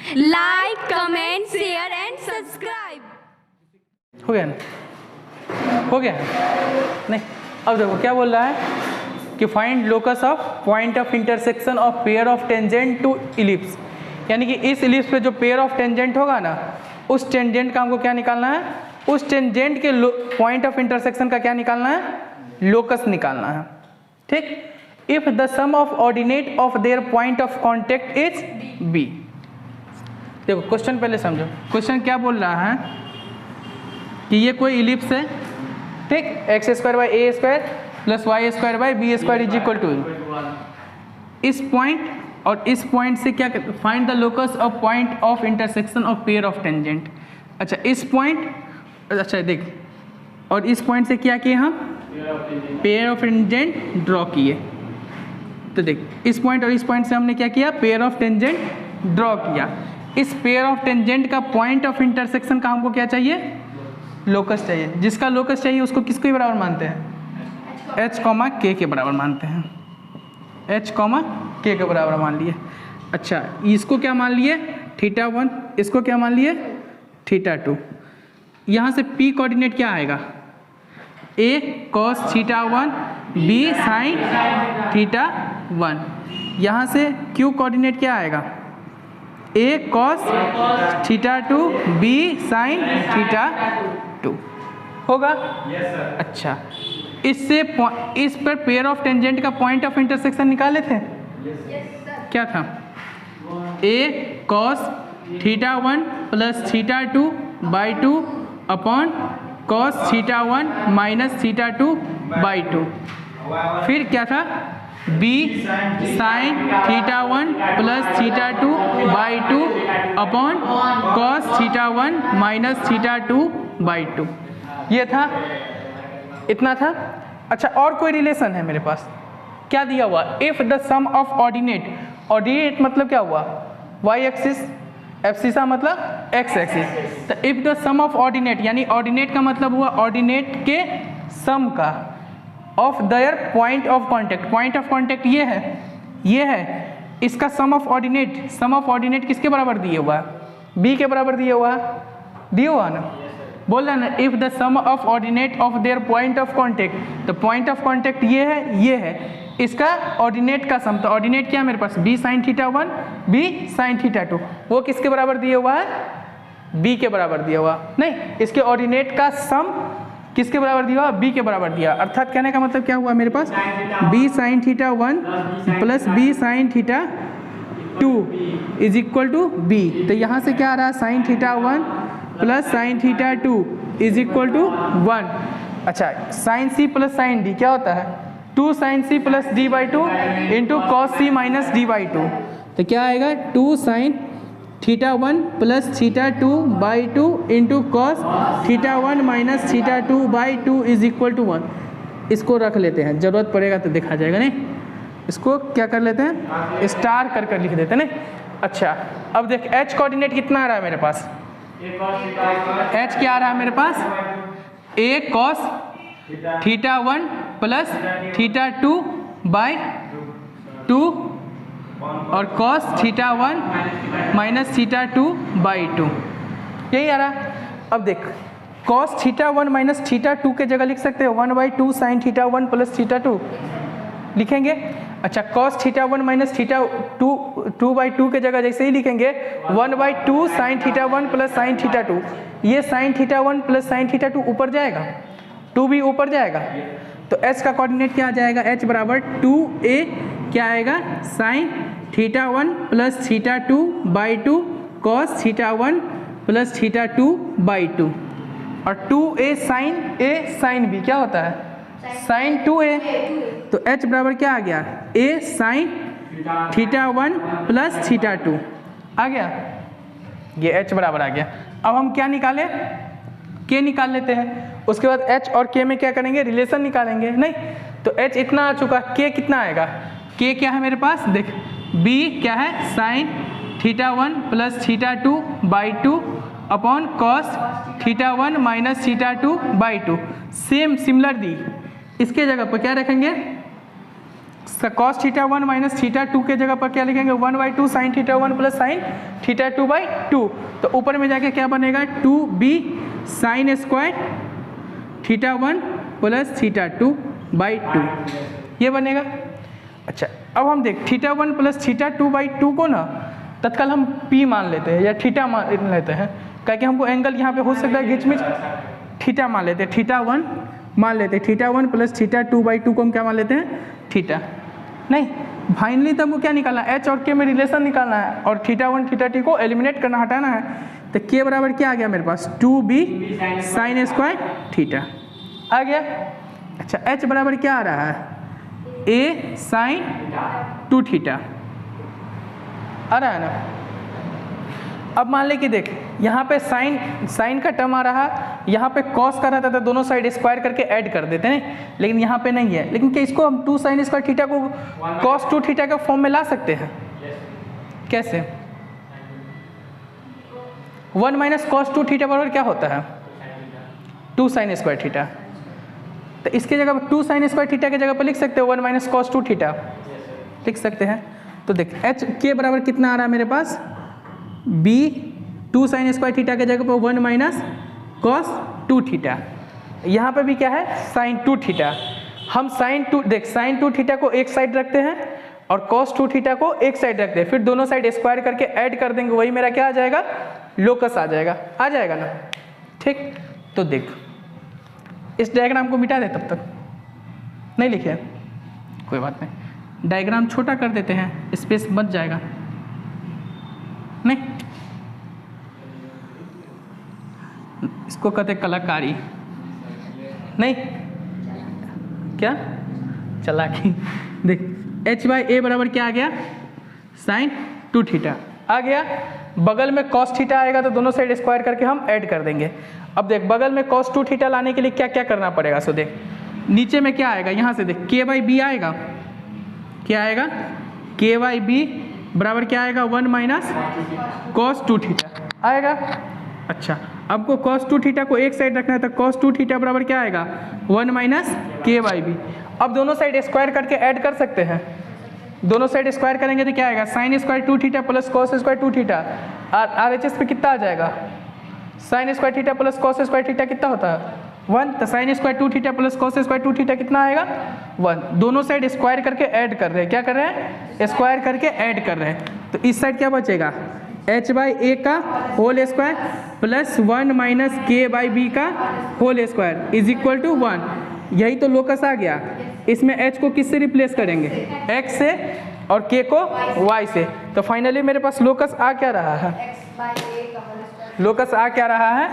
Like, comment, share and subscribe. हो गया ना? हो गया नहीं? अब देखो क्या बोल रहा है कि find locus of point of intersection of pair of tangent to ellipse, यानी कि इस इलिप्स पे जो पेयर ऑफ टेंजेंट होगा ना, उस टेंजेंट का हमको क्या निकालना है, उस टेंजेंट के पॉइंट ऑफ इंटरसेक्शन का क्या निकालना है, लोकस निकालना है। ठीक, if the sum of ordinate of their point of contact is B. देखो क्वेश्चन पहले समझो, क्वेश्चन क्या बोल रहा है कि ये कोई इलिप्स है, ठीक, X square by A square plus Y square by B square is equal to, इस पॉइंट और इस पॉइंट से क्या, find the locus of point of intersection of pair of tangent. अच्छा इस पॉइंट, अच्छा देख, और इस पॉइंट से क्या किए हम, पेयर ऑफ टेंजेंट ड्रॉ किए। तो देख इस पॉइंट और इस पॉइंट से हमने क्या किया, पेयर ऑफ टेंजेंट ड्रॉ किया। इस पेयर ऑफ टेंजेंट का पॉइंट ऑफ इंटरसेक्शन का हमको क्या चाहिए, लोकस चाहिए। जिसका लोकस चाहिए उसको किसके बराबर मानते हैं, h, k के बराबर मानते हैं, h, k के बराबर मान लिए। अच्छा इसको क्या मान लिए, θ1, इसको क्या मान लिए, θ2। यहाँ से p कोऑर्डिनेट क्या आएगा, a cos θ1 b sin θ1। यहाँ से q कोऑर्डिनेट क्या आएगा, a cos θ2 b sin θ2 होगा। yes, अच्छा इससे इस पर पेयर ऑफ टेंजेंट का पॉइंट ऑफ इंटरसेक्शन निकाले थे। yes, क्या था, a cos θ1 plus θ2 by 2 upon cos θ1 minus θ2 by 2। फिर क्या था, b sin θ1 plus θ2 by 2 upon cos θ1 minus θ2 by 2। ये था, इतना था। अच्छा और कोई रिलेशन है मेरे पास, क्या दिया हुआ, if the sum of ordinate, ordinate मतलब क्या हुआ, y एक्सिस, एब्सिसा मतलब x एक्सिस। तो if the sum of ordinate, यानी ऑर्डिनेट का मतलब हुआ ऑर्डिनेट के सम का, of their point of contact, point of contact ये है, ये है, इसका sum of ordinate, sum of ordinate किसके बराबर दिए हुआ है, b के बराबर दिए हुआ है, दिए हुआ ना, बोल रहा ना, if the sum of ordinate of their point of contact, तो पॉइंट ऑफ कॉन्टेक्ट ये है, ये है, इसका ऑर्डिनेट का सम, तो ऑर्डिनेट क्या है मेरे पास, b sin θ1 b sin θ2, वो किसके बराबर दिया हुआ है, b के बराबर दिया हुआ नहीं, इसके ऑर्डिनेट का सम किसके बराबर दिया हुआ, b के बराबर दिया। अर्थात कहने का मतलब क्या हुआ मेरे पास, b sin θ1 plus b sin θ2 is equal to b। तो यहाँ से क्या आ रहा है, sin θ1 plus sin θ2 is equal to 1। अच्छा sin c plus sin d क्या होता है, 2 sin c plus d by 2 into cos c minus d by 2। तो क्या आएगा, 2 sin θ1 plus θ2 by 2 into cos θ1 minus θ2 by 2 is equal to 1। इसको रख लेते हैं, जरूरत पड़ेगा तो देखा जाएगा, नहीं इसको क्या कर लेते हैं, स्टार कर कर लिख देते हैं नहीं। अच्छा अब देख h कोऑर्डिनेट कितना आ रहा है मेरे पास, h क्या आ रहा है मेरे पास, a cos θ1 प्लस θ2 बाई 2 और cos θ1 माइनस θ2 बाई 2, यही आ रहा। अब देख cos θ1 माइनस θ2 के जगह लिख सकते हो 1/2 sin θ1 प्लस θ2 लिखेंगे। अच्छा cos θ1 माइनस θ2 2/2 के जगह जैसे ही लिखेंगे 1/2 sin θ1 प्लस sin θ2, ये sin θ1 प्लस sin θ2 ऊपर जाएगा, 2 भी ऊपर जाएगा, तो h का कोऑर्डिनेट क्या आ जाएगा, h बराबर 2a क्या आएगा, sin θ1 plus θ2 by 2 cos θ1 plus θ2 by 2 और 2a sin b क्या होता है, sin 2a। तो h बराबर क्या आ गया, a sin θ1 प्लस θ2 आ गया, ये h बराबर आ गया। अब हम क्या निकाले, k निकाल लेते हैं, उसके बाद h और k में क्या करेंगे, रिलेशन निकालेंगे नहीं। तो h इतना आ चुका, k कितना आएगा, k क्या है मेरे पास, देख b क्या है, sin θ1 plus θ2 by 2 upon cos θ1 minus θ2 by 2। Same similar दी, इसके जगह पर क्या रखेंगे, कॉस थीटा 1 माइनस थीटा 2 के जगह पर क्या लिखेंगे 1/2 sign theta 1 plus sine theta 2/2। तो ऊपर में जाके क्या बनेगा 2b sine square theta 1 plus theta 2/2 ये बनेगा। अच्छा अब हम देख थीटा 1 प्लस थीटा 2/2 को ना तत्काल हम p मान लेते हैं या थीटा मान लेते हैं, क्या कि हमको एंगल यहाँ पे हो सकता है घिचमिच, थीटा मान लेते हैं, थीटा 1 मान लेते हैं, थीटा 1 प्लस थीटा 2/2 को हम क्या मान लेते हैं थीटा। नहीं फाइनली तो हमको क्या निकालना है h और k में रिलेशन निकालना है और थीटा 1 थीटा 2 को एलिमिनेट करना हटाना है। तो k बराबर क्या आ गया मेरे पास 2b साइन स्क्वायर थीटा आ गया। अच्छा h बराबर क्या आ रहा है a साइन 2 थीटा आ रहा है ना। अब मान ले कि देख यहाँ पे साइन का टर्म आ रहा, यहाँ पे कॉस का रहता था, दोनों साइड स्क्वायर करके ऐड कर देते हैं, लेकिन यहाँ पे नहीं है। लेकिन क्या इसको हम 2 साइन स्क्वायर थीटा को कॉस 2 थीटा के फॉर्म में ला सकते हैं? कैसे? 1 माइनस कॉस 2 थीटा बराबर क्या होता है 2 साइन स्क्वायर थीटा। तो इसके जगह पर 2 साइन स्क्वायर थीटा की जगह पर लिख सकते हो 1 माइनस कॉस 2 थीटा लिख सकते हैं। तो देख एच के बराबर कितना आ रहा है मेरे पास b 2 साइन स्क्वायर थीटा के जगह पर 1 माइनस कॉस 2 थीटा, यहाँ पे भी क्या है साइन 2 थीटा। हम साइन 2 थीटा को एक साइड रखते हैं और कॉस 2 थीटा को एक साइड रखते हैं, फिर दोनों साइड स्क्वायर करके ऐड कर देंगे, वही मेरा क्या आ जाएगा लोकस आ जाएगा ना। ठीक तो देख इस डायग्राम को मिटा दे, तब तक नहीं लिखे कोई बात नहीं, डायग्राम छोटा कर देते हैं, स्पेस बच जाएगा। नहीं इसको कहते कलाकारी, नहीं क्या चालाकी। देख h बाई ए बराबर क्या आ गया साइन 2 थीटा आ गया, बगल में कॉस थीटा आएगा तो दोनों साइड स्क्वायर करके हम ऐड कर देंगे। अब देख बगल में कॉस 2 थीटा लाने के लिए क्या क्या करना पड़ेगा। सो देख नीचे में क्या आएगा, यहाँ से देख k बाई बी आएगा, क्या आएगा k बाई बी बराबर क्या आएगा 1 माइनस कॉस 2 थीटा आएगा। अच्छा आपको कॉस 2 थीटा को एक साइड रखना है तो कॉस 2 थीटा बराबर क्या आएगा 1 माइनस k बाई बी। अब दोनों साइड स्क्वायर करके ऐड कर सकते हैं, दोनों साइड स्क्वायर करेंगे तो क्या आएगा sine square 2 theta plus cos square 2 theta, R H S पे कितना आ जाएगा sine square theta plus cos square theta कितना होता है 1, तो sine square 2 theta plus cos square 2 theta कितना आएगा 1। दोनों साइड स्क्वायर करके ऐड कर रहे हैं, क्या कर रहे हैं स्क्वायर करके ऐड कर रहे हैं। तो इस साइड क्या बचेगा h बाई ए का whole square plus 1 minus k by b का whole square is equal to 1। यही तो लोकस आ गया। इसमें h को किससे रिप्लेस करेंगे x से और k को y से। तो फाइनली मेरे पास लोकस आ क्या रहा है, लोकस आ क्या रहा है,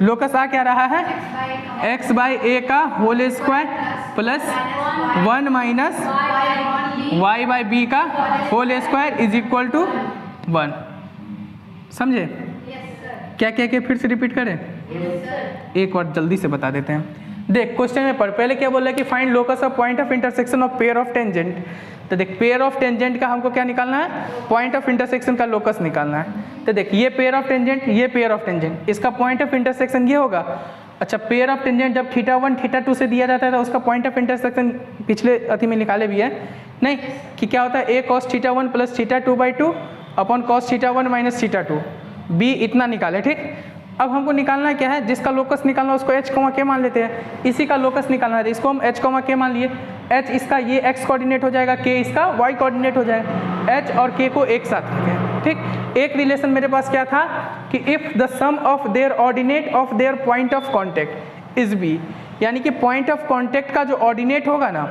लोकस आ क्या रहा है x बाई ए का whole square plus 1 minus y by b का whole square is equal to 1। समझे क्या क्या क्या फिर से रिपीट करें एक बार जल्दी से बता देते हैं। देख क्वेश्चन में पहले क्या बोला कि find locus of point of intersection of pair of tangent. तो देख पेयर ऑफ टेंजेंट का हमको क्या निकालना है पॉइंट ऑफ इंटरसेक्शन का लोकस निकालना है। तो देख ये पेयर ऑफ टेंजेंट, ये पेयर ऑफ टेंजेंट, इसका पॉइंट ऑफ इंटरसेक्शन ये होगा। अच्छा पेयर ऑफ टेंजेंट जब थीटा 1 थीटा 2 से दिया जाता है तो उसका पॉइंट ऑफ इंटरसेक्शन पिछले अति में निकाले भी है नहीं कि क्या होता है a cos theta 1 plus theta 2/2 upon cos theta 1 minus theta 2 b इतना निकाले। ठीक अब हमको निकालना क्या है, जिसका लोकस निकालना उसको h k मान लेते हैं, इसी का लोकस निकालना है इसको हम h k मान लिए। h इसका ये x कोऑर्डिनेट हो जाएगा, k इसका y कोऑर्डिनेट हो जाएगा, h और k को एक साथ रखें। ठीक एक रिलेशन मेरे पास क्या था कि if the sum of their ordinate of their point of contact is b, यानी कि पॉइंट ऑफ कॉन्टैक्ट का जो ऑर्डिनेट होगा ना,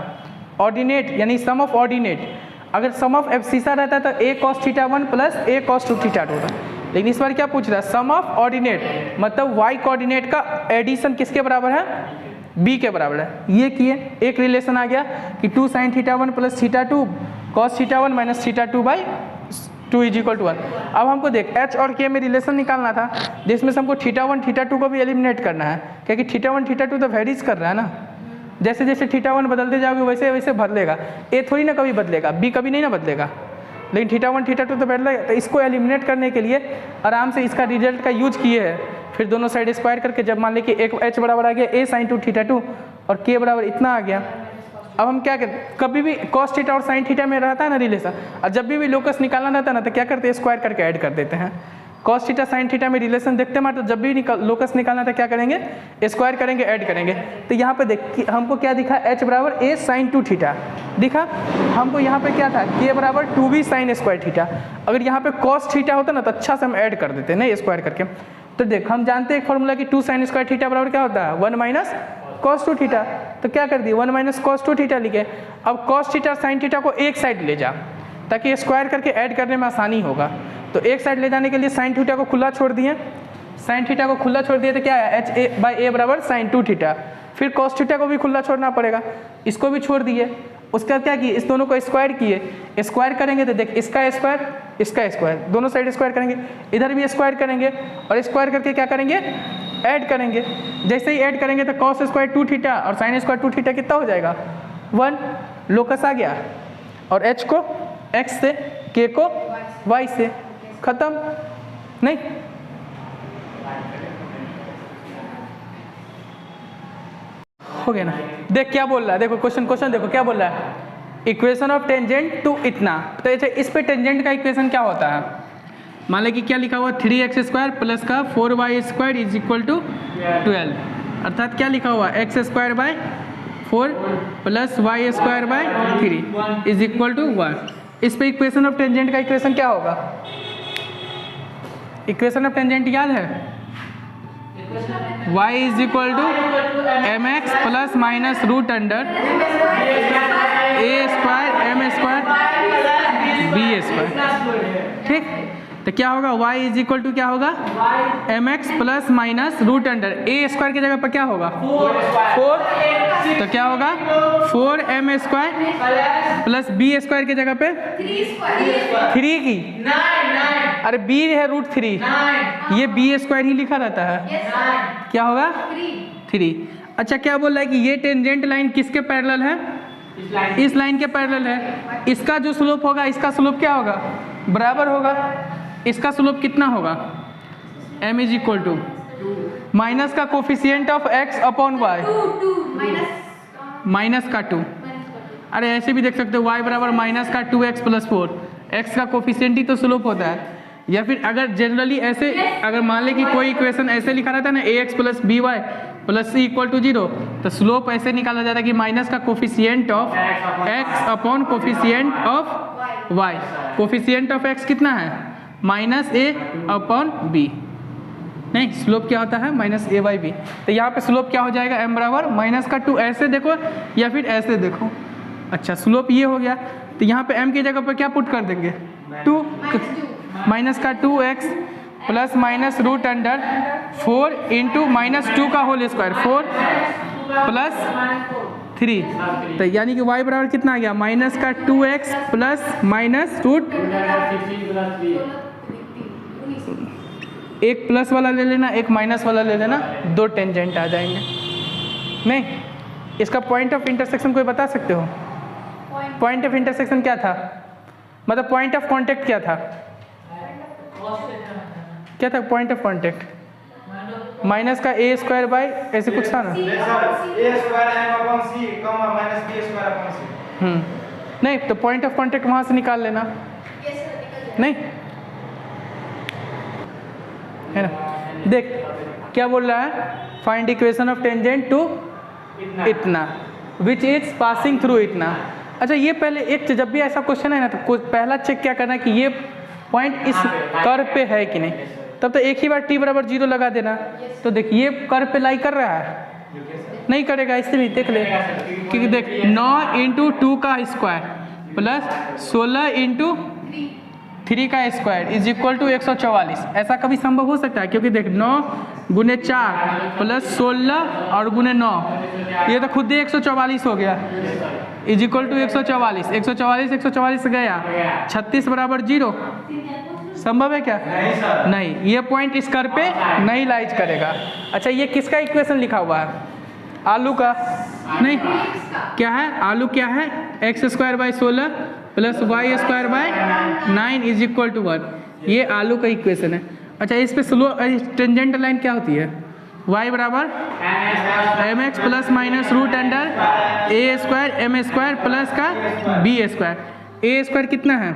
ऑर्डिनेट यानी सम ऑफ ऑर्डिनेट, अगर सम ऑफ एब्सिसा रहता तो a cos theta 1 plus a cos 2 theta 2 होता। लेकिन इस बार क्या पूछ रहा है सम ऑफ ऑर्डिनेट, मतलब y कोऑर्डिनेट का एडिशन किसके बराबर है b के बराबर है। ये किए एक रिलेशन आ गया कि 2 sine theta 1 plus theta 2 cos theta 1 minus theta 2/2 is equal to 1। अब हमको देख h और k में रिलेशन निकालना था, जिसमें से हमको थीटा 1 थीटा 2 को भी एलिमिनेट करना है, क्योंकि थीटा 1 थीटा 2 तो वेरीज कर रहा है ना, जैसे जैसे थीटा 1 बदलते जाओगे वैसे वैसे बदलेगा। ए थोड़ी ना कभी बदलेगा, बी कभी नहीं ना बदलेगा, लेकिन थीटा 1 थीटा 2 तो बदलेगा। तो इसको एलिमिनेट करने के लिए आराम से इसका रिजल्ट का यूज किए हैं, फिर दोनों साइड स्क्वायर करके जब मान ले कि एक h बराबर आ गया a sin 2 थीटा 2 और k बराबर इतना आ गया अब हम क्या करते, कभी भी cos थीटा और sin थीटा में रहता है ना रिलेशन, और जब भी लोकस निकालना रहता है ना तो क्या करते हैं, स्क्वायर करके ऐड कर देते हैं। cos थीटा sin थीटा में रिलेशन देखते हैं तो जब भी लोकस निकालना था क्या करेंगे, स्क्वायर करेंगे, ऐड करेंगे। तो यहाँ पे देख हमको क्या दिखा, h बराबर a sin 2 थीटा दिखा। हमको यहाँ पे क्या था, k बराबर 2b sin स्क्वायर थीटा। अगर यहाँ पे cos थीटा होता ना तो अच्छा से हम ऐड कर देते हैं ना स्क्वायर करके। तो देख हम जानते हैं एक फॉर्मूला कि 2 sin स्क्वायर थीटा बराबर क्या होता है, 1 माइनस cos 2 थीटा। तो क्या कर दिए, 1 माइनस cos 2 थीटा लिखे। अब cos थीटा sin थीटा को एक साइड ले जा ताकि स्क्वायर करके ऐड करने में आसानी होगा। तो एक साइड ले जाने के लिए sin थीटा को खुला छोड़ दिए, sin थीटा को खुला छोड़ दिए तो क्या है, h a बाई a बराबर sin 2 थीटा। फिर cos थीटा को भी खुला छोड़ना पड़ेगा, इसको भी छोड़ दिए। उसके बाद क्या किए, इस दोनों को स्क्वायर किए। स्क्वायर करेंगे तो देख इसका स्क्वायर दोनों साइड स्क्वायर करेंगे, इधर भी स्क्वायर करेंगे और स्क्वायर करके क्या करेंगे, ऐड करेंगे। जैसे ही ऐड करेंगे तो cos स्क्वायर 2 थीटा और sin स्क्वायर 2 थीटा कितना हो जाएगा, 1। लोकस आ गया और h को x से, k को y से, खत्म। नहीं हो गया ना। देख क्या बोल रहा है, देखो क्वेश्चन देखो क्या बोल रहा है, इक्वेशन ऑफ टेंजेंट टू इतना। तो इस पे टेंजेंट का इक्वेशन क्या होता है, मान लें कि क्या लिखा हुआ, 3x स्क्वायर प्लस का 4y square is equal to 12। अर्थात क्या लिखा हुआ, x square by 4 plus y square by 3 is equal to 1। इस पे इक्वेशन ऑफ टेंजेंट का इक्वेशन क्या होगा, इक्वेशन ऑफ टेंजेंट याद है, y is equal to mx plus minus root under a square m square b square. ठीक, तो क्या होगा, y इज इक्वल टू क्या होगा, mx plus minus root under a square की जगह पर क्या होगा 4, तो क्या होगा 4m square plus b square की जगह पे 3 की, अरे b है √3, ये b स्क्वायर ही लिखा रहता है, क्या होगा 3। अच्छा क्या बोल रहा है कि ये टेंजेंट लाइन किसके पैरेलल है, इस लाइन के पैरेलल है। इसका जो स्लोप होगा, इसका स्लोप क्या होगा, बराबर होगा। इसका स्लोप कितना होगा, m is equal to minus का coefficient of x upon y, minus का 2। अरे ऐसे भी देख सकते हो, y बराबर माइनस का 2x प्लस 4, x का कोफिशिएंट ही तो स्लोप होता है। या फिर अगर जनरली ऐसे अगर मान ले कि कोई इक्वेशन ऐसे लिखा रहता है ना, ax plus by plus c equal to 0, तो स्लोप ऐसे निकाला जाता है कि माइनस का coefficient of x upon coefficient of y। Coefficient of x कितना है, माइनस a अपॉन b। नहीं, स्लोप क्या होता है, माइनस a बाई बी। तो यहाँ पे स्लोप क्या हो जाएगा, m बराबर माइनस का 2, ऐसे देखो या फिर ऐसे देखो। अच्छा स्लोप ये हो गया, तो यहाँ पे m की जगह पर क्या पुट कर देंगे, 2, माइनस का 2x plus minus root under 4 into minus 2 का होल स्क्वायर 4 प्लस 3। तो यानी कि y बराबर कितना आ गया, माइनस का 2x प्लस माइनस रूट, एक प्लस वाला ले लेना, एक माइनस वाला ले लेना, 2 टेंजेंट आ जाएंगे। नहीं, इसका पॉइंट ऑफ इंटरसेक्शन कोई बता सकते हो, पॉइंट ऑफ इंटरसेक्शन क्या था, मतलब पॉइंट ऑफ कांटेक्ट क्या था, क्या था पॉइंट ऑफ कांटेक्ट, माइनस का a स्क्वायर बाय ऐसे कुछ था ना, नहीं तो पॉइंट ऑफ कांटेक्ट वहां से निकाल लेना, नहीं है ना। देख क्या बोल रहा है, find equation of tangent to इतना विच इज पासिंग थ्रू इतना। अच्छा ये पहले एक जब भी ऐसा क्वेश्चन है ना तो पहला चेक क्या करना है कि ये पॉइंट इस कर्व पे है कि नहीं, तब तो एक ही बार t बराबर 0 लगा देना। तो देख ये कर्व पे लाई कर रहा है, नहीं करेगा, इससे भी देख ले, क्योंकि देख 9 इंटू 2 का स्क्वायर प्लस 16 इंटू 3 का स्क्वायर इज इक्वल टू 144। ऐसा कभी संभव हो सकता है, क्योंकि देख 9 गुने 4 प्लस 16 और गुने 9, ये तो खुद ही 144 हो गया, इज इक्वल टू 144। 144 गया, 36 बराबर 0। संभव है क्या, नहीं, ये पॉइंट इस कर्व पे नहीं लाइज करेगा। अच्छा ये किसका इक्वेशन लिखा हुआ है, आलू का, नहीं क्या है, आलू क्या है, x square by 16 plus Y square by 9 is equal to 1, ये आलू का इक्वेशन है। अच्छा इस पे स्लो टेंजेंट लाइन क्या होती है, y बराबर m x plus minus root under ए स्क्वायर एम स्क्वायर प्लस का बी स्क्वायर। ए स्क्वायर कितना है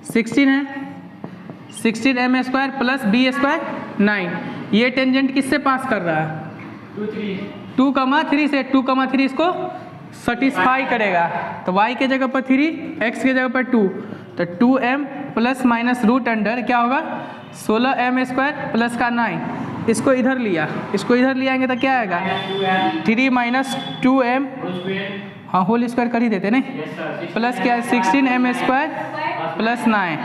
16 है, 16 m square plus B square 9। ये टेंजेंट किससे पास कर रहा है 2,3 से। 2,3 इसको सेटिस्फाई करेगा, तो y के जगह पर 3, x के जगह पर 2, तो 2m plus minus root under क्या होगा 16m स्क्वायर प्लस का 9। इसको इधर लिया, इसको इधर ले आएंगे तो क्या आएगा 3 माइनस 2m, हाँ होल स्क्वायर कर ही देते नहीं, प्लस क्या है 16m स्क्वायर प्लस 9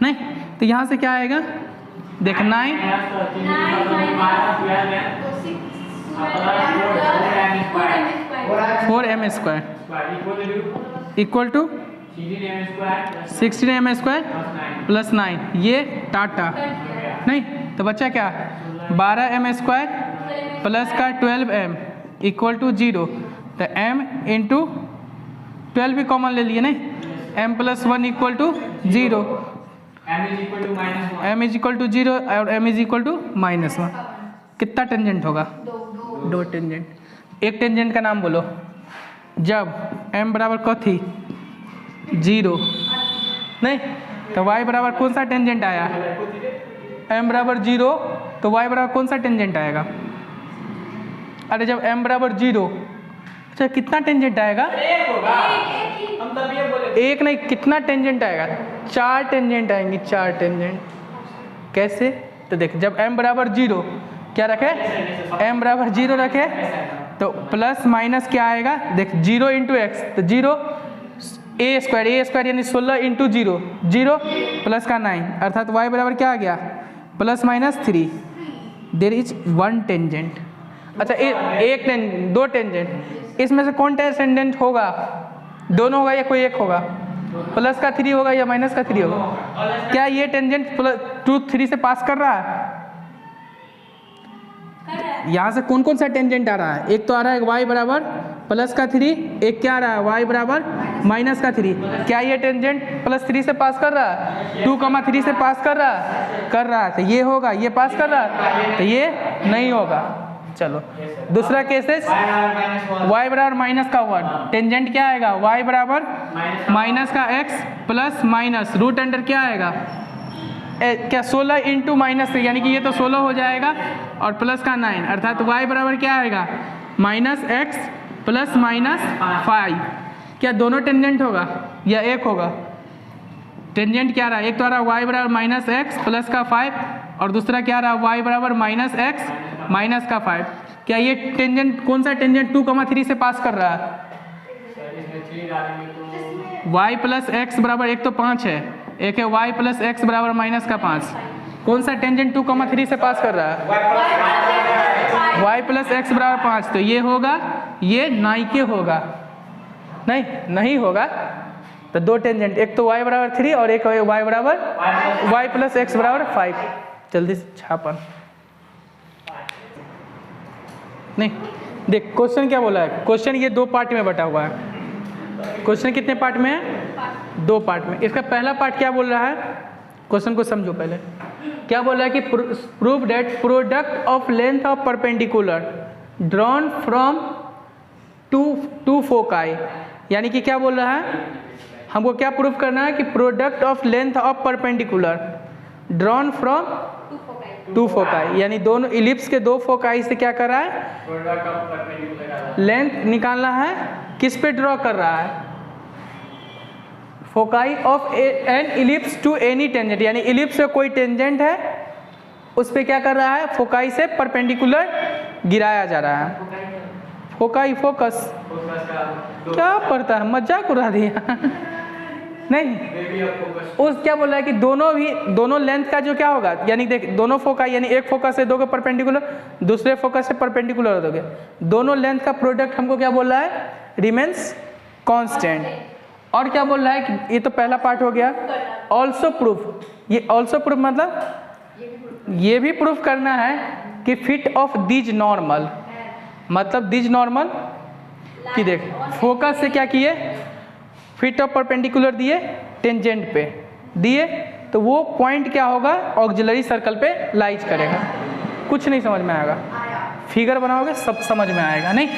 नहीं, तो यहाँ से क्या आएगा देख 9 4m square equal to 16m square plus 9, ये टाटा नहीं, तो बच्चा क्या 12m स्क्वायर प्लस का 12m इक्वल टू 0, तो m इंटू 12 भी कॉमन ले लिए नहीं, m plus 1 equal to 0, m is equal to 0 और m इज इक्वल टू -1। कितना टेंजेंट होगा 2 टेंजेंट। एक टेंजेंट का नाम बोलो जब m बराबर कथी 0 नहीं, तो y बराबर कौन सा टेंजेंट आया m बराबर 0, तो y बराबर कौन सा टेंजेंट आएगा। अरे जब m बराबर 0, अच्छा कितना टेंजेंट आएगा एक नहीं, कितना टेंजेंट आएगा 4 टेंजेंट आएंगी, 4 टेंजेंट। कैसे, तो देख जब m बराबर 0 क्या रखे m बराबर 0 रखे, तो प्लस माइनस क्या आएगा देख 0 इंटू एक्स, तो 0 ए स्क्वायर यानी 16 इंटू 0 0 प्लस का 9, अर्थात y बराबर क्या आ गया plus minus 3। There is 1 tangent. अच्छा एक टेंजेंट 2 टेंजेंट, इसमें से कौन टेंजेंट होगा, दोनों होगा या कोई एक होगा, प्लस का 3 होगा या माइनस का 3 होगा। क्या ये टेंजेंट 2 3 से पास कर रहा है, यहाँ से कौन कौन सा टेंजेंट आ रहा है, एक तो आ रहा है y बराबर प्लस का 3, एक क्या आ रहा है y बराबर माइनस का 3। क्या ये टेंजेंट प्लस 3 से पास कर रहा है 2,3 से पास कर रहा है, तो ये होगा, ये पास कर रहा है तो ये नहीं होगा। चलो दूसरा केस है y बराबर माइनस का 1, टेंजेंट क्या आएगा y बराबर माइनस का x plus minus root under क्या आएगा क्या 16 इंटू माइनस, यानी कि ये तो 16 हो जाएगा और प्लस का 9, अर्थात तो y बराबर क्या आएगा माइनस एक्स प्लस माइनस 5। क्या दोनों टेंजेंट होगा या एक होगा, टेंजेंट क्या रहा है, एक तो आ रहा है y बराबर माइनस एक्स प्लस का 5 और दूसरा क्या रहा है y बराबर माइनस एक्स माइनस का 5। क्या ये टेंजेंट कौन सा टेंजेंट 2,3 से पास कर रहा है, y प्लस एक्स बराबर एक तो 5 है, एक है y प्लस एक्स बराबर माइनस का 5। कौन सा टेंजेंट 2,3 से पास कर रहा है y प्लस एक्स बराबर 5, तो ये होगा, ये नाई के होगा नहीं होगा। तो 2 टेंजेंट, एक तो y बराबर 3 और एक y बराबर y प्लस एक्स बराबर 5। जल्दी से छापन नहीं, देख क्वेश्चन क्या बोला है, क्वेश्चन ये 2 पार्ट में बटा हुआ है। क्वेश्चन कितने पार्ट में है 2 पार्ट में। इसका पहला पार्ट क्या बोल रहा है, क्वेश्चन को समझो पहले। क्या बोल रहा है कि prove that product of length of perpendicular drawn from to foci, यानी कि क्या बोल रहा है, हमको क्या प्रूव करना है कि product of length of perpendicular drawn from 2 foci, यानी दोनों इलिप्स के 2 फोकाई से क्या कर रहा है लेंथ निकालना है, किस पे ड्रॉ कर रहा है foci of an ellipse to any tangent, यानी इलिप्स से कोई टेंजेंट है उस पे क्या कर रहा है फोकाई से परपेंडिकुलर गिराया जा रहा है। फोकाई फोकस क्या पढ़ता है, मजाक उड़ा दिया नहीं, उस क्या बोल रहा है कि दोनों लेंथ का जो क्या होगा, यानी देख दोनों फोकाई, यानी एक फोकस से 2 को परपेंडिकुलर, दूसरे फोकस से परपेंडिकुलर हो दोगे, दोनों लेंथ का प्रोडक्ट हमको क्या बोल रहा है रिमेन्स कांस्टेंट। और क्या बोल रहा है कि ये तो पहला पार्ट हो गया। ऑल्सो प्रूफ, ये ऑल्सो प्रूफ मतलब ये भी प्रूफ करना है कि फिट ऑफ दिज नॉर्मल, मतलब दिज नॉर्मल कि देख फोकस से क्या किए फिट ऑफ परपेंडिकुलर दिए, टेंजेंट पे दिए, तो वो पॉइंट क्या होगा ऑक्सिलरी सर्कल पे लाइज करेगा। कुछ नहीं समझ में आएगा, फिगर बनाओगे सब समझ में आएगा। नहीं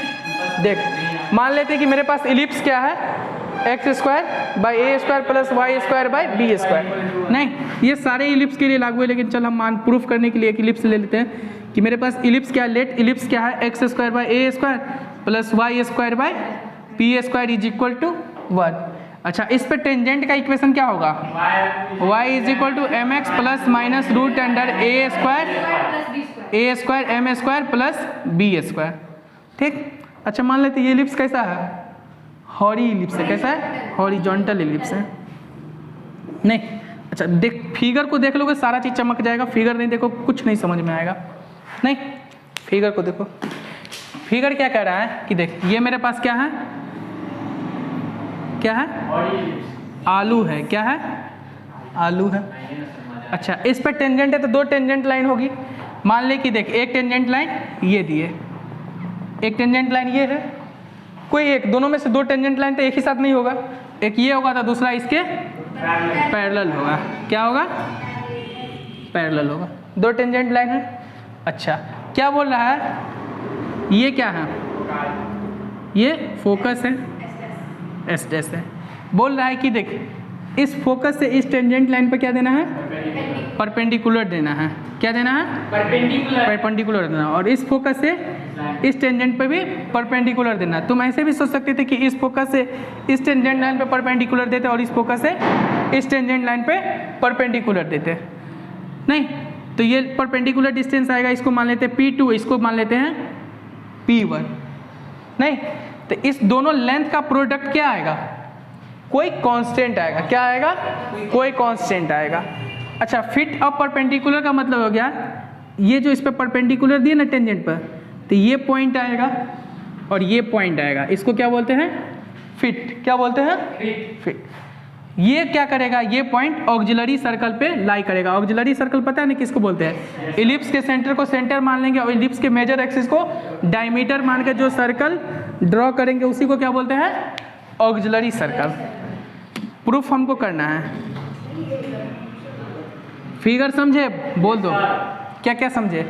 देख, मान लेते हैं कि मेरे पास इलिप्स क्या है, x square by A square plus Y square by B square. नहीं, ये सारे इलिप्स के लिए लागू है, लेकिन चल हम मान प्रूफ करने के लिए एक इलिप्स ले लेते हैं कि मेरे पास इलिप्स क्या है, लेट इलिप्स क्या है, x square by A square plus Y square by B square is equal to 1। अच्छा, इस पे टेंजेंट का इक्वेशन क्या होगा, y is equal to M x plus minus root under A square M square plus B square. ठीक, अच्छा मान लेते ये इलिप्स कैसा है, हॉरी इलिप्स है। कैसा है, हॉरिजॉन्टल इलिप्स है। नहीं, अच्छा देख, फिगर को देख लोगे सारा चीज चमक जाएगा, फिगर नहीं देखो कुछ नहीं समझ में आएगा। नहीं, फिगर को देखो, फिगर क्या कह रहा है कि देख ये मेरे पास क्या है, क्या है, आलू है। क्या है, आलू है। अच्छा, इस पर टेंजेंट है तो दो टेंजेंट लाइन होगी। मान ले कि देख एक टेंजेंट लाइन ये दिए, एक टेंजेंट लाइन ये है, कोई एक, दोनों में से दो टेंजेंट लाइन तो एक ही साथ नहीं होगा, एक ये होगा तो दूसरा इसके पैरेलल होगा। क्या होगा, पैरेलल होगा, दो टेंजेंट लाइन है। अच्छा, क्या बोल रहा है, ये क्या है, ये फोकस है, एस डैश है। बोल रहा है कि देख इस फोकस से इस टेंजेंट लाइन पे क्या देना है, परपेंडिकुलर देना है। क्या देना है, परपेंडिकुलर देना, और इस फोकस से इस टेंजेंट पे भी परपेंडिकुलर देना। तुम ऐसे भी सोच सकते थे कि इस फोकस से इस टेंजेंट लाइन पे परपेंडिकुलर देते और इस फोकस से इस टेंजेंट लाइन पे परपेंडिकुलर देते। नहीं, तो ये परपेंडिकुलर डिस्टेंस आएगा, इसको मान लेते हैं P2, इसको मान लेते हैं P1। नहीं, तो इस दोनों लेंथ का प्रोडक्ट क्या आएगा, कोई कांस्टेंट आएगा। क्या आएगा, कोई कांस्टेंट आएगा। अच्छा, फिट ऑफ परपेंडिकुलर का मतलब हो गया ये जो इस पे परपेंडिकुलर दिए ना टेंजेंट पर, तो ये पॉइंट आएगा और ये पॉइंट आएगा, इसको क्या बोलते हैं, फिट। क्या बोलते हैं, फिट। ये क्या करेगा, ये पॉइंट ऑक्सिलरी सर्कल पे लाई करेगा। ऑक्सिलरी सर्कल पता है ना किसको बोलते हैं, इलिप्स के सेंटर को सेंटर मान लेंगे और इलिप्स के मेजर एक्सिस को डायमीटर मान के जो सर्कल ड्रॉ करेंगे उसी को क्या बोलते हैं, ऑक्सिलरी सर्कल। प्रूफ हमको करना है, फिगर समझे, बोल दो क्या क्या समझे।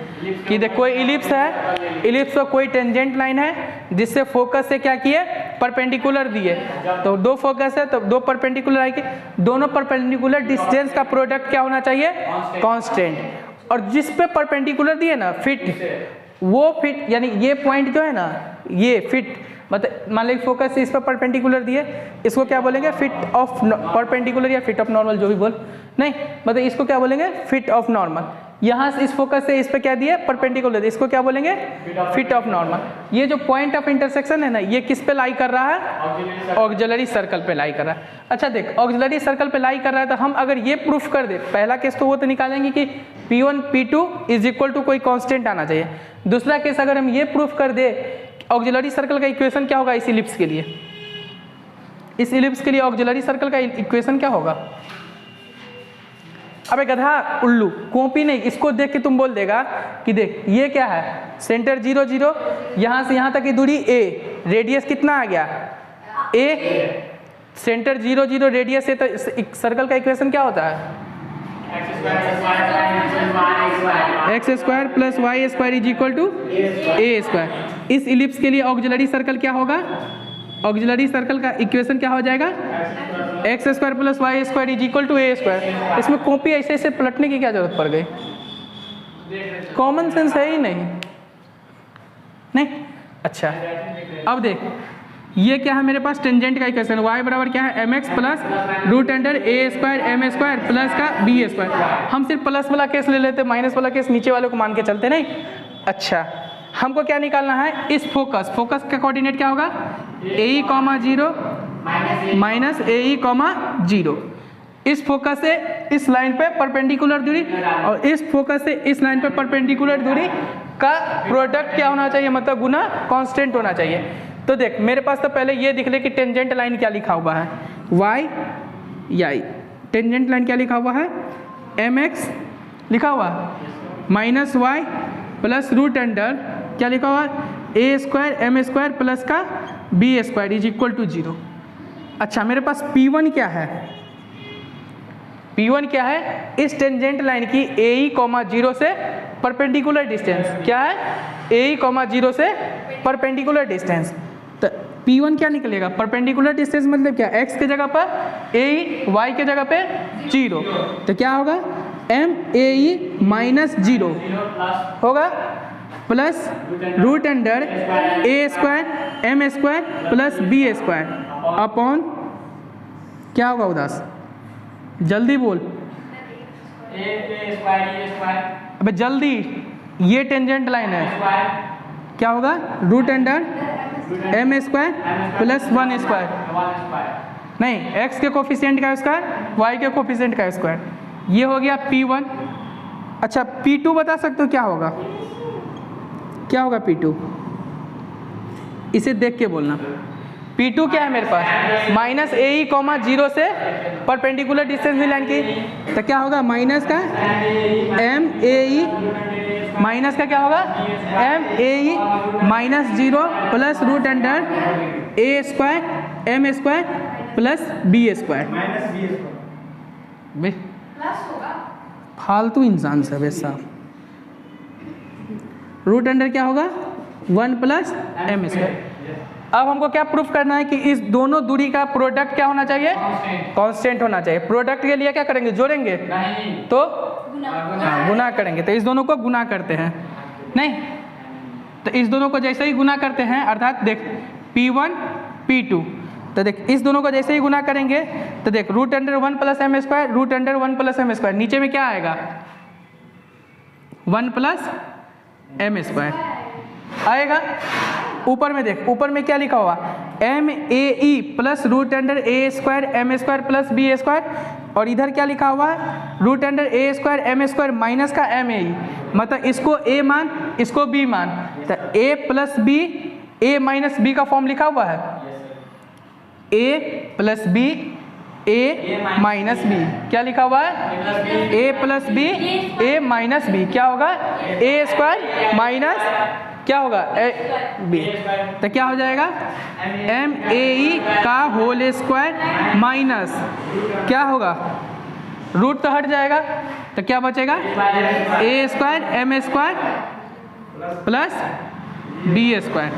कि देख कोई इलिप्स है, इलिप्स पर कोई टेंजेंट लाइन है जिससे फोकस से क्या किए, परपेंडिकुलर दिए, तो दो फोकस है तो दो परपेंडिकुलर आएंगे, दोनों परपेंडिकुलर डिस्टेंस का प्रोडक्ट क्या होना चाहिए, कांस्टेंट। और जिस पे परपेंडिकुलर दिए ना फिट, वो फिट यानी ये पॉइंट जो है ना ये फिट, मतलब मान लीजिए फोकस इस पर परपेंडिकुलर दिए, इसको क्या बोलेंगे, फिट ऑफ परपेंडिकुलर या फिट ऑफ नॉर्मल, जो भी बोल। नहीं, मतलब इसको क्या बोलेंगे, फिट ऑफ नॉर्मल। यहाँ से इस फोकस से इस पे क्या दिए, परपेंडिकुलर, इसको क्या बोलेंगे, फिट ऑफ नॉर्मल। ये जो पॉइंट ऑफ इंटरसेक्शन है ना, ये किस पे लाई कर रहा है, ऑक्सिलरी सर्कल पे लाई कर रहा है। अच्छा देख, ऑक्सिलरी सर्कल पे लाई कर रहा है तो हम अगर ये प्रूफ कर दे, पहला केस तो वो तो निकालेंगे कि P1 P2 is equal to कोई कांस्टेंट आना चाहिए। दूसरा केस अगर हम ये प्रूफ कर दे, ऑक्सिलरी सर्कल का इक्वेशन क्या होगा इस इलिप्स के लिए, इस इलिप्स के लिए ऑक्सिलरी सर्कल का इक्वेशन क्या होगा। अबे गधा उल्लू, कॉपी नहीं, इसको देख के तुम बोल देगा कि देख ये क्या है, सेंटर 0 0, यहाँ से यहाँ तक की दूरी a, रेडियस कितना आ गया a, सेंटर 0 0 रेडियस है, तो सर्कल का इक्वेशन क्या होता है, x square plus Y square is equal to A square. इस इलिप्स के लिए ऑक्सिलरी सर्कल क्या होगा, ऑक्सिलरी सर्कल का इक्वेशन क्या हो जाएगा, X square plus Y square is equal to A square. इसमें कॉपी ऐसे ऐसे पलटने की क्या जरूरत पड़ गई, कॉमन सेंस है ही नहीं। नहीं, अच्छा अब देख ये क्या है मेरे पास, टेंजेंट का इक्वेशन, y बराबर क्या है, mx प्लस रूट अंडर ए स्क्वायर एम स्क्वायर प्लस का बी स्क्वायर। हम सिर्फ प्लस वाला केस ले लेते, माइनस वाला केस नीचे वाले को मान के चलते नहीं। अच्छा, हमको क्या निकालना है, इस फोकस, फोकस का कोऑर्डिनेट क्या होगा, ए कॉमा 0 माइनस ए कॉमा 0। इस फोकस से इस लाइन पे परपेंडिकुलर दूरी और इस फोकस से इस लाइन पे परपेंडिकुलर दूरी का प्रोडक्ट क्या होना चाहिए, मतलब गुना कांस्टेंट होना चाहिए। तो देख मेरे पास तो पहले ये दिख ले कि टेंजेंट लाइन क्या लिखा हुआ है, y या टेंजेंट लाइन क्या लिखा हुआ है, mx लिखा हुआ minus Y plus root under क्या लिखा हुआ है, ए स्क्वायर एम स्क्वायर प्लस का B square is equal to 0। अच्छा मेरे पास P1 क्या है, P1 क्या है, इस टेंजेंट लाइन की ए कॉमा 0 से परपेंडिकुलर डिस्टेंस क्या है, ए कॉमा 0 से परपेंडिकुलर डिस्टेंस। तो P1 क्या निकलेगा, परपेंडिकुलर डिस्टेंस मतलब क्या, x के जगह पर ए, y के जगह पे 0, तो क्या होगा MAE माइनस 0 होगा प्लस रूट अंडर ए square M square plus B square upon क्या होगा उदास, जल्दी बोल, अबे जल्दी, ये टेंजेंट लाइन है, क्या होगा root under M square plus 1 square, नहीं x के कोफिशिएंट का स्क्वायर y के कोफिशिएंट का स्क्वायर, ये हो गया P1। अच्छा P2 बता सकते हो क्या होगा, क्या होगा P2, इसे देख के बोलना। P2 क्या है मेरे पास, माइनस ए कॉमा 0 से परपेंडिकुलर डिस्टेंस भी लाइन की, तो क्या होगा माइनस का MAE, माइनस का क्या होगा MAE minus 0 plus root under ए square M square plus B square. फालतू इंसान सब ऐसा, रूट अंडर क्या होगा 1 प्लस एम स्क्वायर। अब हमको क्या प्रूफ करना है कि इस दोनों दूरी का प्रोडक्ट क्या होना चाहिए, कांस्टेंट होना चाहिए। प्रोडक्ट के लिए क्या करेंगे, जोड़ेंगे तो गुना करेंगे, तो इस दोनों को गुना करते हैं, नहीं तो इस दोनों को जैसे ही गुना करते हैं अर्थात देख P1 P2, तो देख इस दोनों को जैसे ही गुना करेंगे तो देख root under 1 plus M square root under 1 plus M square, नीचे में क्या आएगा 1 प्लस एम स्क्वायर आएगा, ऊपर में देख ऊपर में क्या लिखा हुआ MAE प्लस रूट अंडर ए square M square plus B square, और इधर क्या लिखा हुआ है रूट अंडर ए स्क्वायर एम स्क्वायर माइनस का MAE, मतलब इसको A मान इसको B मान, तो A plus B A minus B का फॉर्म लिखा हुआ है, A plus B A minus B, क्या लिखा हुआ है A plus B A minus B, क्या होगा A स्क्वायर माइनस क्या होगा B, तो क्या हो जाएगा MAE का होल स्क्वायर माइनस क्या होगा रूट तो हट जाएगा, तो क्या बचेगा A square M square plus B square